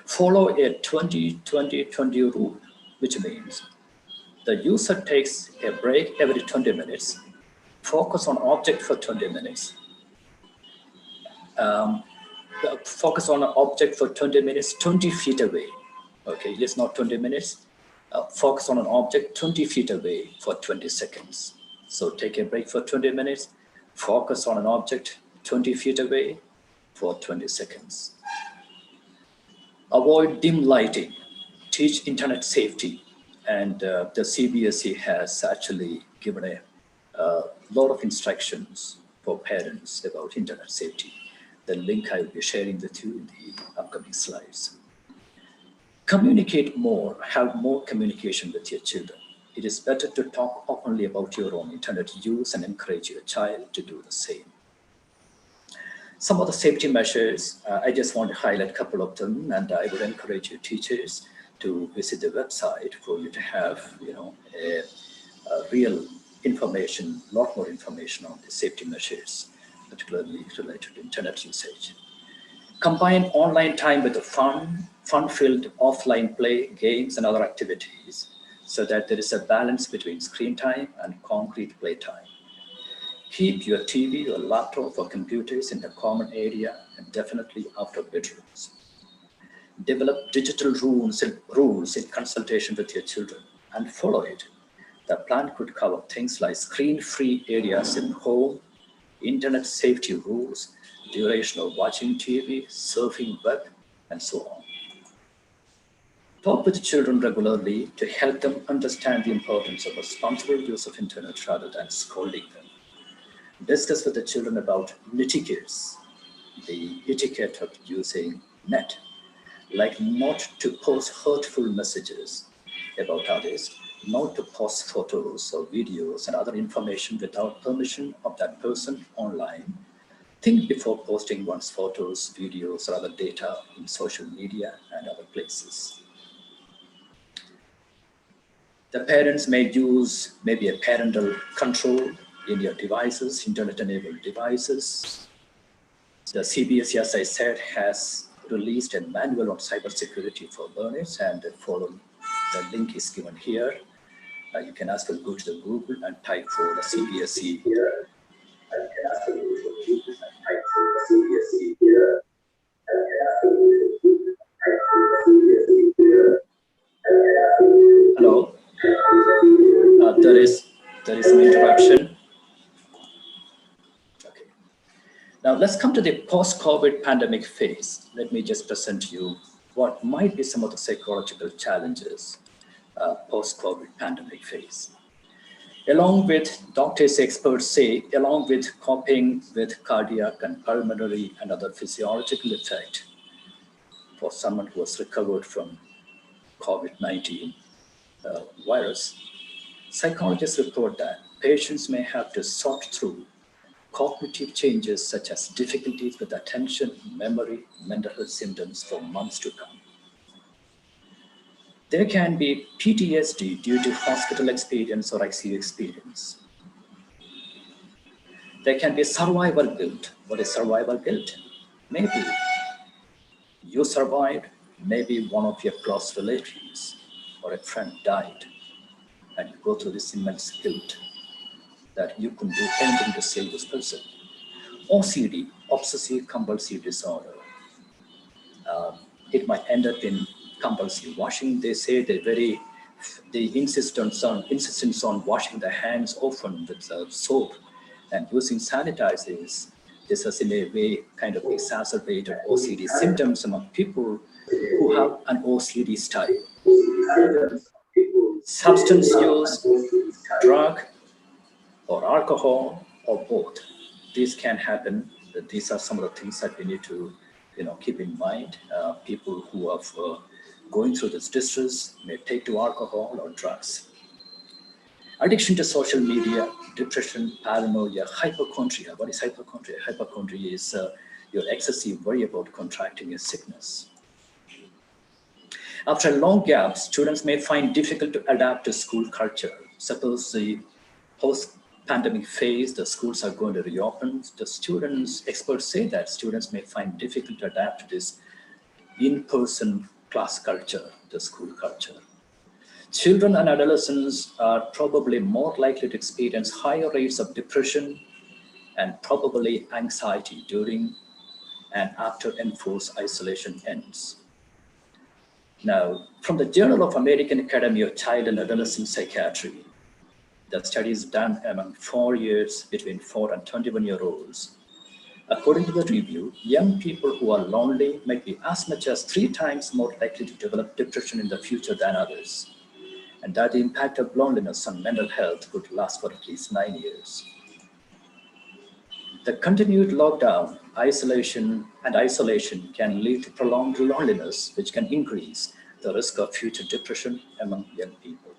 Follow a 20-20-20 rule, which means the user takes a break every 20 minutes, focus on object for 20 minutes, focus on an object for 20 minutes, 20 feet away. Okay, it's not 20 minutes. Focus on an object 20 feet away for 20 seconds. So take a break for 20 minutes, focus on an object 20 feet away for 20 seconds. Avoid dim lighting, teach internet safety. And the CBSE has actually given a lot of instructions for parents about internet safety. The link I will be sharing with you in the upcoming slides. Communicate more, have more communication with your children. It is better to talk openly about your own internet use and encourage your child to do the same. Some of the safety measures, I just want to highlight a couple of them, and I would encourage your teachers to visit the website for you to have, a real information, a lot more information on the safety measures, particularly related to internet usage. Combine online time with the fun-filled offline play, games, and other activities so that there is a balance between screen time and concrete play time. Keep your TV or laptop or computers in the common area and definitely outer bedrooms. Develop digital rules in consultation with your children and follow it. The plan could cover things like screen-free areas in home, internet safety rules, duration of watching TV, surfing web, and so on. Talk with children regularly to help them understand the importance of responsible use of internet rather than scolding them. Discuss with the children about netiquettes, the etiquette of using net, like not to post hurtful messages about others, not to post photos or videos and other information without permission of that person online. Think before posting one's photos, videos, or other data in social media and other places. The parents may use maybe a parental control in your devices, internet-enabled devices. The CBSE, as I said, has released a manual on cybersecurity for learners, and follow the link is given here. You can ask to go to the Google and type for the CBSE here. You can ask to go to the Google and type for the CBSE here. You can ask to go to the Google and type for the CBSE here. Hello. There is an interruption. Okay. Now let's come to the post-COVID pandemic phase. Let me just present to you what might be some of the psychological challenges post-COVID pandemic phase. Along with doctors, experts say, along with coping with cardiac and pulmonary and other physiological effect for someone who has recovered from COVID-19 virus, psychologists report that patients may have to sort through cognitive changes such as difficulties with attention, memory, mental health symptoms for months to come. There can be PTSD due to hospital experience or ICU experience. There can be survival guilt. What is survival guilt? Maybe you survived, maybe one of your close relatives or a friend died, and you go through this immense guilt that you couldn't do anything to save this person. OCD, obsessive compulsive disorder. It might end up in compulsive washing. They say the insistence on washing the hands often with soap and using sanitizers. This has in a way kind of exacerbated OCD symptoms among people who have an OCD style. Substance use, drug, or alcohol, or both. These can happen. These are some of the things that we need to keep in mind. People who are going through this distress may take to alcohol or drugs. Addiction to social media, depression, paranoia, hypochondria. What is hypochondria? Hypochondria is your excessive worry about contracting a sickness. After a long gap, students may find difficult to adapt to school culture. Suppose the post-pandemic phase, the schools are going to reopen. The students, experts say that students may find difficult to adapt to this in-person class culture, the school culture. Children and adolescents are probably more likely to experience higher rates of depression and probably anxiety during and after enforced isolation ends. Now, from the Journal of American Academy of Child and Adolescent Psychiatry, the studies done among 4 years between 4 and 21-year-olds. According to the review, young people who are lonely might be as much as 3 times more likely to develop depression in the future than others, and that the impact of loneliness on mental health could last for at least 9 years. The continued lockdown, isolation can lead to prolonged loneliness, which can increase the risk of future depression among young people.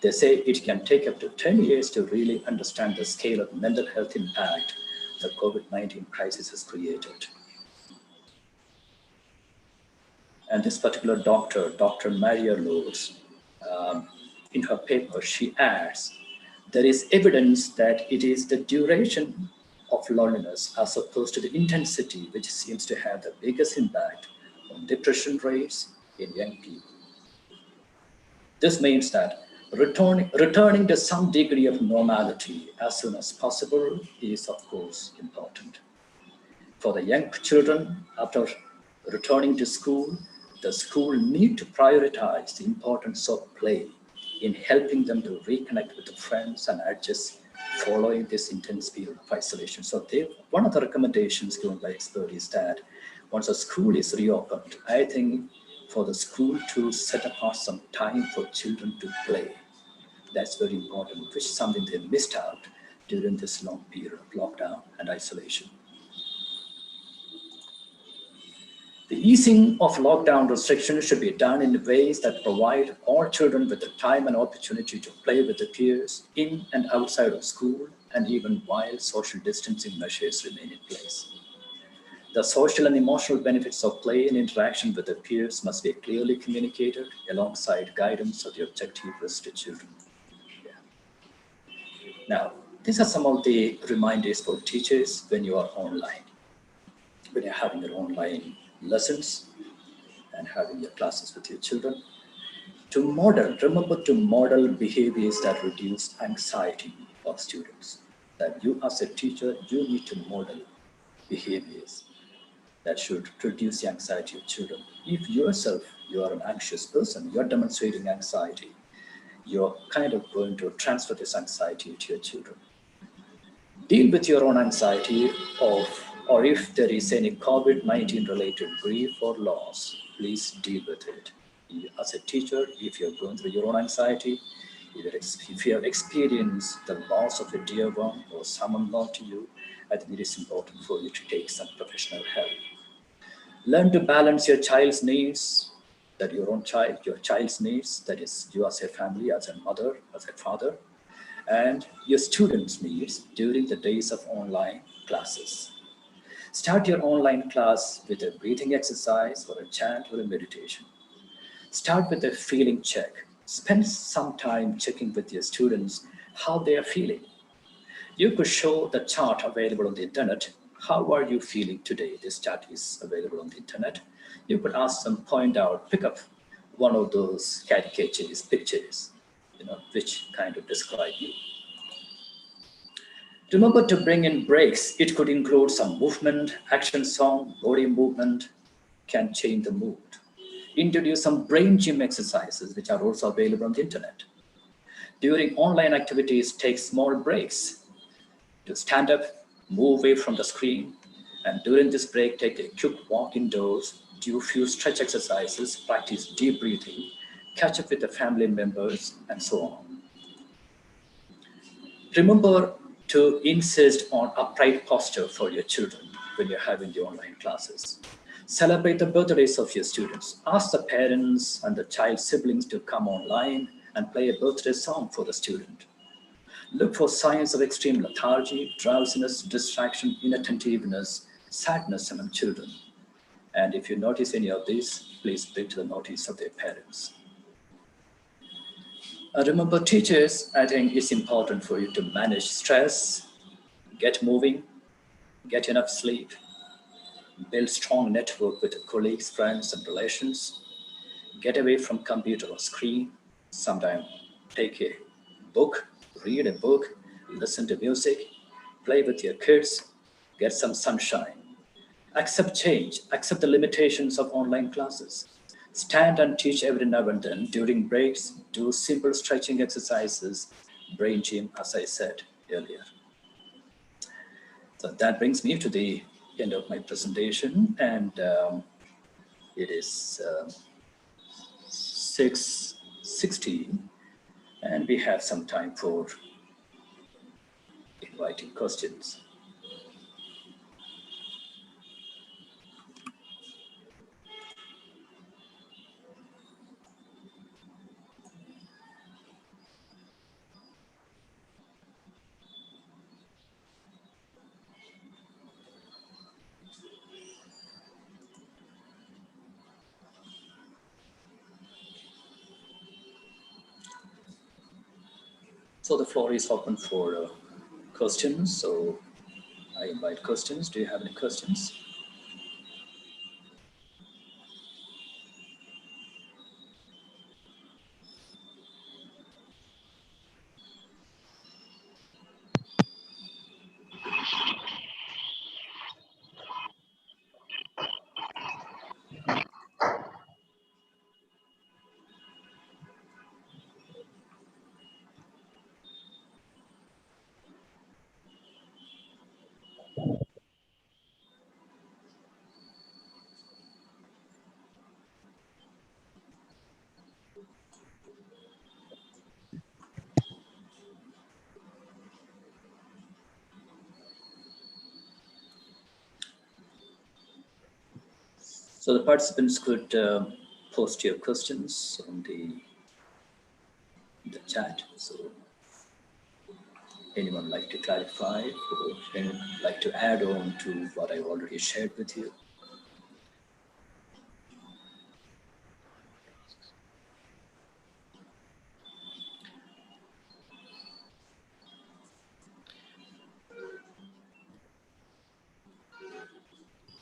They say it can take up to 10 years to really understand the scale of mental health impact the COVID-19 crisis has created. And this particular doctor, Dr. Maria Lourdes, in her paper, she adds, there is evidence that it is the duration of loneliness as opposed to the intensity which seems to have the biggest impact on depression rates in young people. This means that returning to some degree of normality as soon as possible is, of course, important. For the young children, after returning to school, the school need to prioritize the importance of play in helping them to reconnect with the friends and adjust following this intense period of isolation. So one of the recommendations given by experts is that once a school is reopened, I think for the school to set apart some time for children to play. That's very important, which is something they missed out during this long period of lockdown and isolation. The easing of lockdown restrictions should be done in ways that provide all children with the time and opportunity to play with their peers in and outside of school, and even while social distancing measures remain in place. The social and emotional benefits of play and interaction with their peers must be clearly communicated alongside guidance of the objective risk to children. Now, these are some of the reminders for teachers when you are online, when you're having your online lessons and having your classes with your children. Remember to model behaviors that reduce anxiety of students. That you as a teacher, you need to model behaviors that should reduce the anxiety of children. If yourself, you are an anxious person, you're demonstrating anxiety, you're kind of going to transfer this anxiety to your children. Deal with your own anxiety or if there is any COVID-19 related grief or loss, please deal with it. As a teacher, if you're going through your own anxiety, if you have experienced the loss of a dear one or someone known to you, I think it is important for you to take some professional help. Learn to balance your child's needs, that your child's needs, that is you as a family, as a mother, as a father, and your students' needs during the days of online classes. Start your online class with a breathing exercise or a chant or a meditation. Start with a feeling check. Spend some time checking with your students how they are feeling. You could show the chart available on the internet. How are you feeling today? This chart is available on the internet. You could ask them, pick up one of those caricatures, pictures, which kind of describe you. Remember to bring in breaks. It could include some movement, action song, body movement can change the mood. Introduce some brain gym exercises, which are also available on the internet. During online activities, take small breaks to stand up, move away from the screen, and during this break, take a quick walk indoors, do a few stretch exercises, practice deep breathing, catch up with the family members, and so on. Remember to insist on upright posture for your children when you're having the online classes. Celebrate the birthdays of your students. Ask the parents and the child's siblings to come online and play a birthday song for the student. Look for signs of extreme lethargy, drowsiness, distraction, inattentiveness, sadness among children. And if you notice any of these, please bring to the notice of their parents. Remember, teachers, I think it's important for you to manage stress, get moving, get enough sleep, build strong network with colleagues, friends, and relations, get away from computer or screen, sometimes take a book, read a book, listen to music, play with your kids, get some sunshine. Accept change, accept the limitations of online classes. Stand and teach every now and then. During breaks, do simple stretching exercises, brain gym, as I said earlier. So that brings me to the end of my presentation, and it is 6:16, and we have some time for inviting questions. So the floor is open for questions. So I invite questions. Do you have any questions? So the participants could post your questions on the chat. So anyone like to clarify or anyone like to add on to what I already shared with you?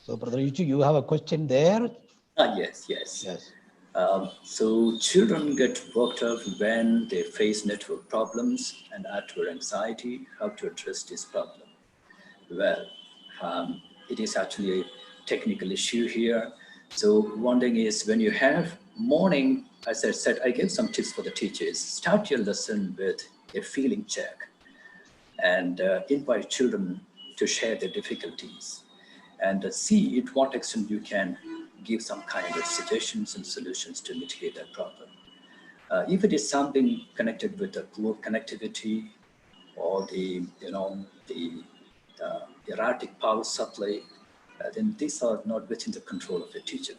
So, Brother Yuchu, you have a question there?
Yes. So children get worked up when they face network problems and outward anxiety. How to address this problem? Well, it is actually a technical issue here. So one thing is, when you have morning, as I said, I gave some tips for the teachers. Start your lesson with a feeling check and invite children to share their difficulties and see to what extent you can give some kind of suggestions and solutions to mitigate that problem. If it is something connected with the poor connectivity or the erratic power supply, then these are not within the control of a teacher.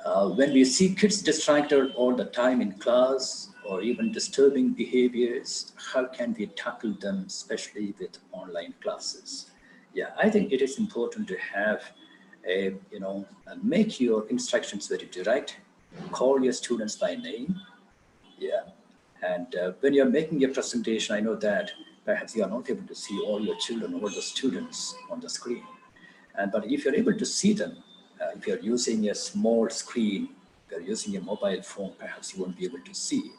When we see kids distracted all the time in class or even disturbing behaviors, how can we tackle them, especially with online classes? Yeah, I think it is important to have make your instructions very direct, call your students by name. Yeah, and when you're making your presentation, I know that perhaps you are not able to see all your children or the students on the screen. But if you're able to see them, if you're using a small screen, if you're using a mobile phone, perhaps you won't be able to see.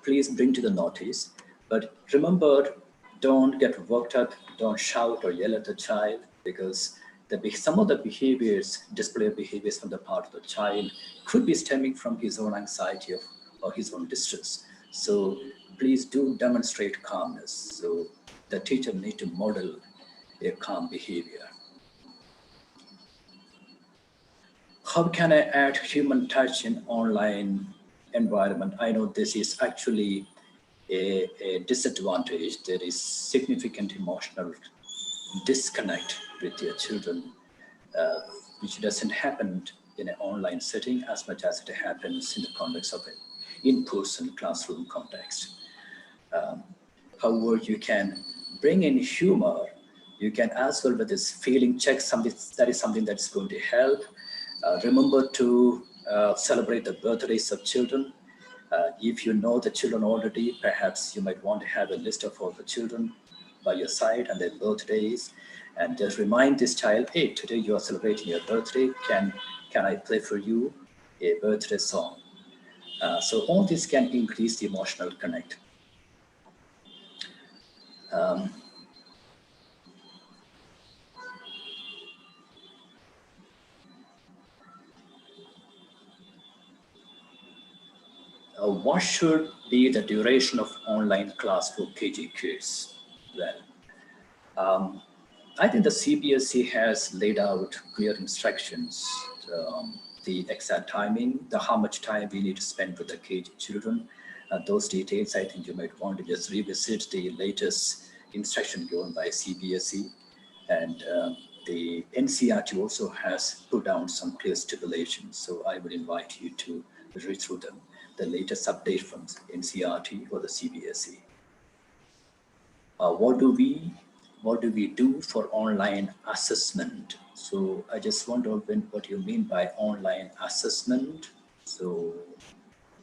Please bring to the notice. But remember, don't get worked up, don't shout or yell at the child, because some of the behaviors, display behaviors from the part of the child could be stemming from his own anxiety or his own distress. So please do demonstrate calmness. So the teacher needs to model a calm behavior. How can I add human touch in online environment? I know this is actually a disadvantage. There is significant emotional disconnect with your children, which doesn't happen in an online setting as much as it happens in the context of an in-person classroom context. However, you can bring in humor You can as well with this feeling check, something that is something that's going to help. Remember to celebrate the birthdays of children. If you know the children already, perhaps you might want to have a list of all the children by your side and their birthdays, and just remind this child, hey, today you are celebrating your birthday. Can I play for you a birthday song? So all this can increase the emotional connect. What should be the duration of online class for KG kids? Well, I think the CBSE has laid out clear instructions, the exact timing, how much time we need to spend with the KG children. Those details, I think you might want to just revisit the latest instruction given by CBSE. And the NCRT also has put down some clear stipulations. So I would invite you to read through them, the latest update from NCRT or the CBSE. What do we do for online assessment? So I just want to open what you mean by online assessment. So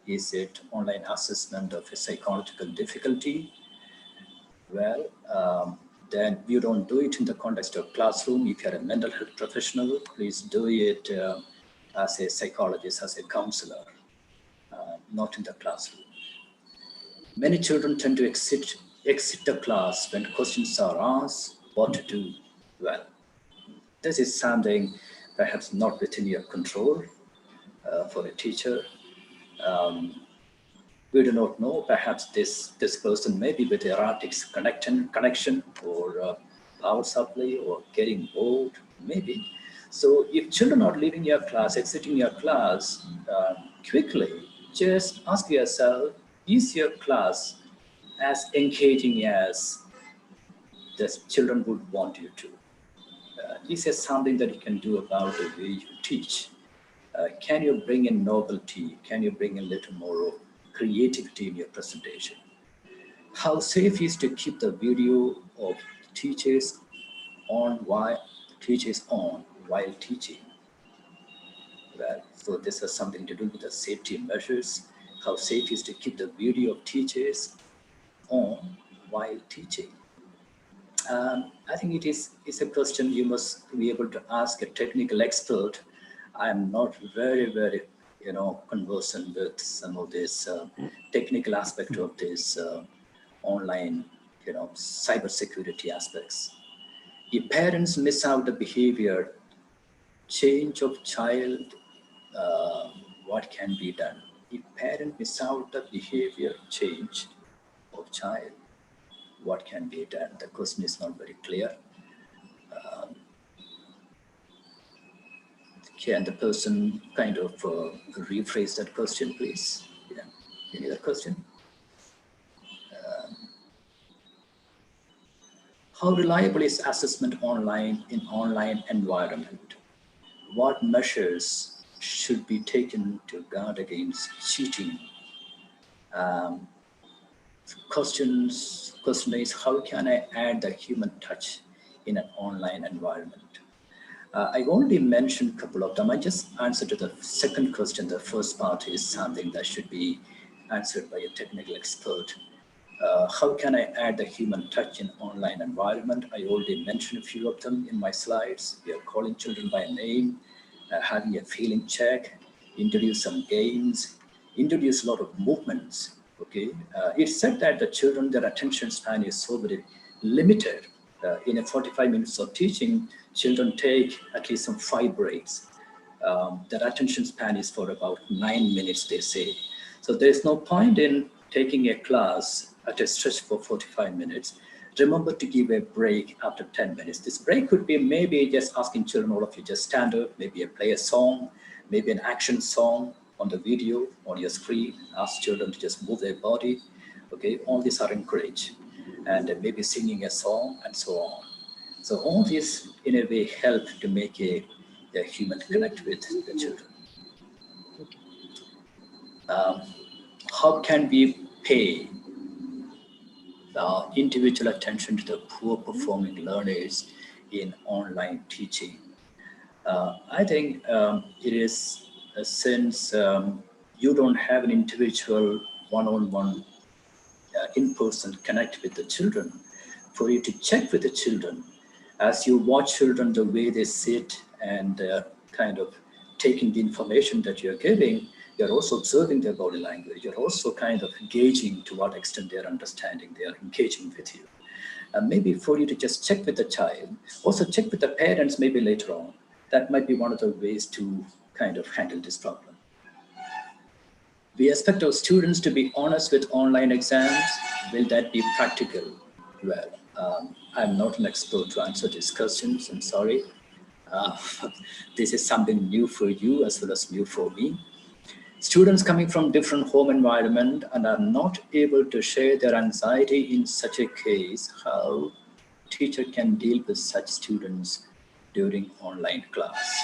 is it online assessment of a psychological difficulty? Well, then you don't do it in the context of classroom. If you're a mental health professional, please do it as a psychologist, as a counselor, not in the classroom. Many children tend to exit the class when questions are asked. What to do? Well, this is something perhaps not within your control for a teacher. We do not know. Perhaps this person may be with erratic connection or power supply or getting bored, maybe. So if children are leaving your class, exiting your class quickly, just ask yourself, is your class as engaging as the children would want you to? Is there something that you can do about the way you teach? Can you bring in novelty? Can you bring in a little more creativity in your presentation? How safe is to keep the video of teachers on while teaching? Well, so this has something to do with the safety measures. How safe is to keep the video of teachers on while teaching? I think it's a question you must be able to ask a technical expert. I'm not very conversant with some of this technical aspect of this online cybersecurity aspects. If parents miss out the behavior change of child, what can be done? If parents miss out the behavior change of child, what can be done? The question is not very clear. Can the person kind of rephrase that question, please? Yeah, any other question? How reliable is assessment online in online environment? What measures should be taken to guard against cheating? Question is, how can I add the human touch in an online environment? I already mentioned a couple of them. I just answered to the second question. The first part is something that should be answered by a technical expert. How can I add the human touch in online environment? I already mentioned a few of them in my slides. We are calling children by name, having a feeling check, introduce some games, introduce a lot of movements. Okay, it's said that the children, their attention span is so very limited. In a 45 minutes of teaching, children take at least some 5 breaks. Their attention span is for about 9 minutes, they say. So there's no point in taking a class at a stretch for 45 minutes. Remember to give a break after 10 minutes. This break could be maybe just asking children, all of you just stand up, maybe play a song, maybe an action song on the video, on your screen, ask children to just move their body. Okay, all these are encouraged. And maybe singing a song and so on. So all these in a way help to make a human connect with the children. How can we pay individual attention to the poor performing learners in online teaching. I think it is since you don't have an individual one-on-one in-person connect with the children, for you to check with the children, as you watch children, the way they sit and kind of taking the information that you're giving, you're also observing their body language. You're also kind of gauging to what extent they're understanding, they are engaging with you. And maybe for you to just check with the child, also check with the parents maybe later on. That might be one of the ways to kind of handle this problem. We expect our students to be honest with online exams. Will that be practical? Well, I'm not an expert to answer these questions, I'm sorry. This is something new for you as well as new for me. Students coming from different home environment and are not able to share their anxiety in such a case, how teacher can deal with such students during online class.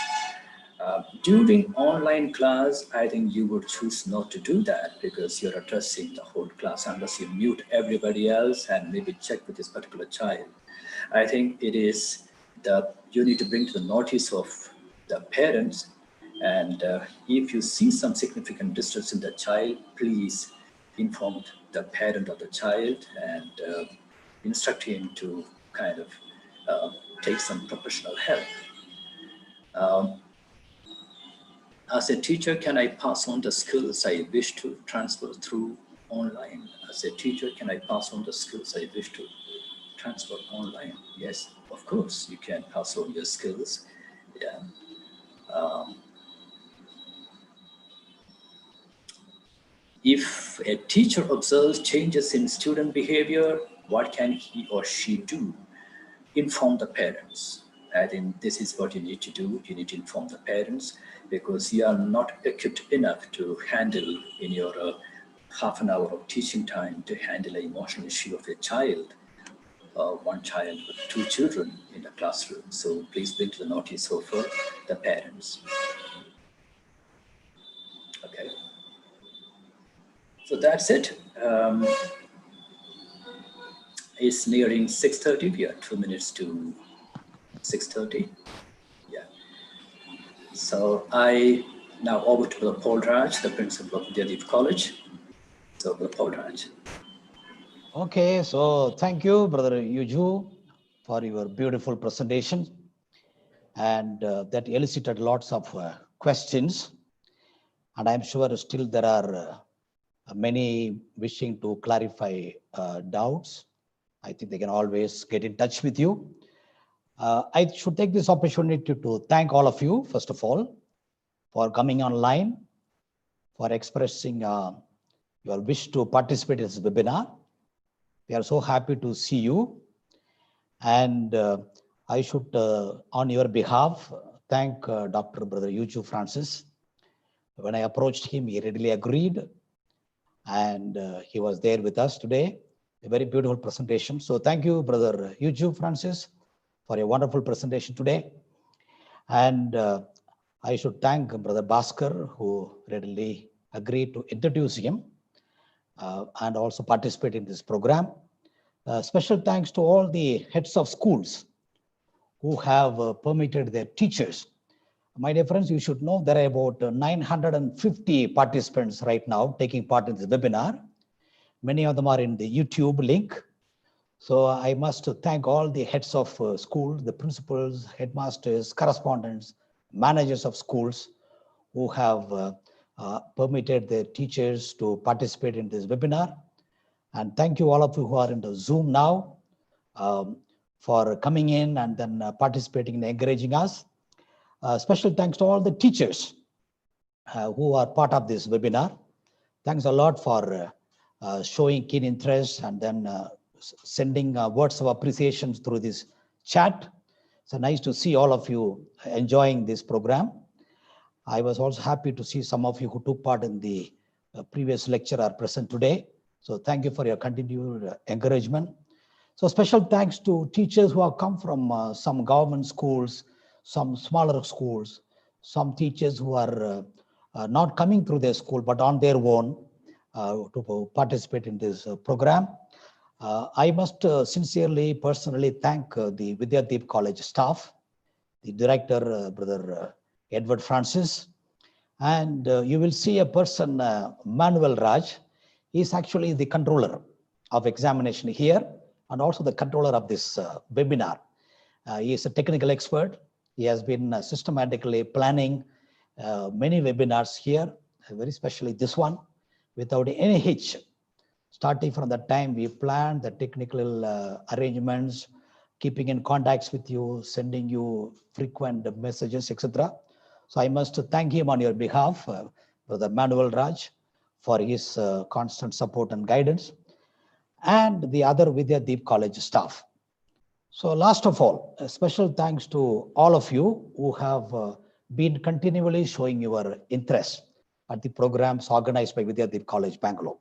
During online class, I think you would choose not to do that because you're addressing the whole class unless you mute everybody else and maybe check with this particular child. I think it is you need to bring to the notice of the parents, and if you see some significant distress in the child, please inform the parent of the child and instruct him to kind of take some professional help. As a teacher, can I pass on the skills I wish to transfer through online? As a teacher, can I pass on the skills I wish to transfer online? Yes, of course, you can pass on your skills. Yeah. If a teacher observes changes in student behavior, what can he or she do? Inform the parents. I think this is what you need to do. You need to inform the parents because you are not equipped enough to handle in your half an hour of teaching time to handle an emotional issue of a child, one child with two children in the classroom. So please bring to the notice of the parents. Okay. So that's it. It's nearing 6:30. We are 2 minutes to 6:30. Yeah. So I now over to Brother Paul Raj, the principal of Vidyadeep College. So Brother Paul Raj.
Okay, so thank you, Brother Yuju, for your beautiful presentation. And that elicited lots of questions. And I'm sure still there are many wishing to clarify doubts. I think they can always get in touch with you. I should take this opportunity to thank all of you, first of all, for coming online, for expressing your wish to participate in this webinar. We are so happy to see you. And I should, on your behalf, thank Dr. Brother Yuju Francis. When I approached him, he readily agreed. And he was there with us today. A very beautiful presentation. So thank you, Brother Yuju Francis, for a wonderful presentation today. And I should thank Brother Bhaskar, who readily agreed to introduce him and also participate in this program. Special thanks to all the heads of schools who have permitted their teachers. My dear friends, you should know there are about 950 participants right now taking part in this webinar. Many of them are in the YouTube link. So I must thank all the heads of schools, the principals, headmasters, correspondents, managers of schools who have permitted their teachers to participate in this webinar. And thank you all of you who are in the Zoom now for coming in and then participating and encouraging us. Special thanks to all the teachers who are part of this webinar. Thanks a lot for showing keen interest and then sending words of appreciation through this chat. So nice to see all of you enjoying this program. I was also happy to see some of you who took part in the previous lecture are present today. So thank you for your continued encouragement. So special thanks to teachers who have come from some government schools, some smaller schools, some teachers who are not coming through their school, but on their own to participate in this program. I must sincerely, personally thank the Vidyadeep College staff, the director, Brother Edward Francis, and you will see a person, Manuel Raj. He is actually the controller of examination here and also the controller of this webinar. He is a technical expert. He has been systematically planning many webinars here, very especially this one, without any hitch. Starting from the time we planned the technical arrangements, keeping in contacts with you, sending you frequent messages, etc. So I must thank him on your behalf, Brother Manuel Raj, for his constant support and guidance, and the other Vidyadeep College staff. So last of all, a special thanks to all of you who have been continually showing your interest at the programs organized by Vidyadeep College, Bangalore.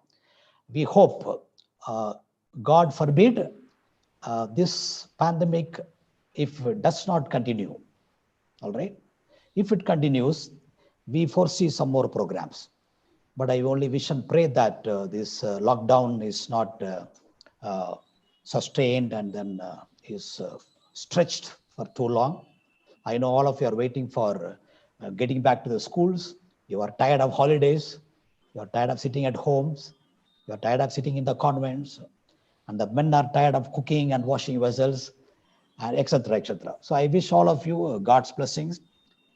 We hope, God forbid, this pandemic, if it does not continue, all right? If it continues, we foresee some more programs. But I only wish and pray that this lockdown is not sustained and then is stretched for too long. I know all of you are waiting for getting back to the schools. You are tired of holidays. You are tired of sitting at homes. You are tired of sitting in the convents. And the men are tired of cooking and washing vessels, and etc., etc. So I wish all of you God's blessings,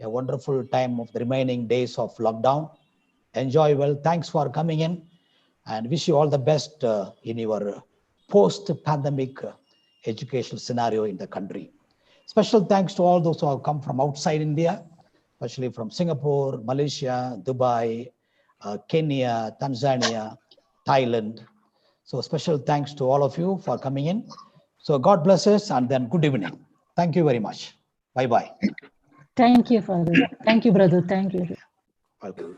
a wonderful time of the remaining days of lockdown. Enjoy well. Thanks for coming in, and wish you all the best in your post-pandemic educational scenario in the country. Special thanks to all those who have come from outside India, especially from Singapore, Malaysia, Dubai, Kenya, Tanzania, Thailand. So special thanks to all of you for coming in. So God bless us, and then good evening. Thank you very much. Bye-bye.
Thank you, Father. Thank you, brother. Thank you.
Welcome.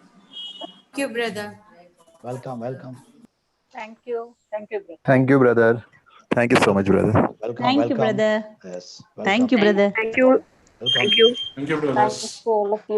Thank you, brother.
Welcome, welcome.
Thank you. Thank you, brother.
Thank you, brother. Thank you so much, brother.
Welcome,
Thank
welcome.
you, brother.
Yes,
Thank you,
welcome.
brother.
Thank you.
Welcome.
Thank you.
Thank you,
Thanks
brothers.
to all of you.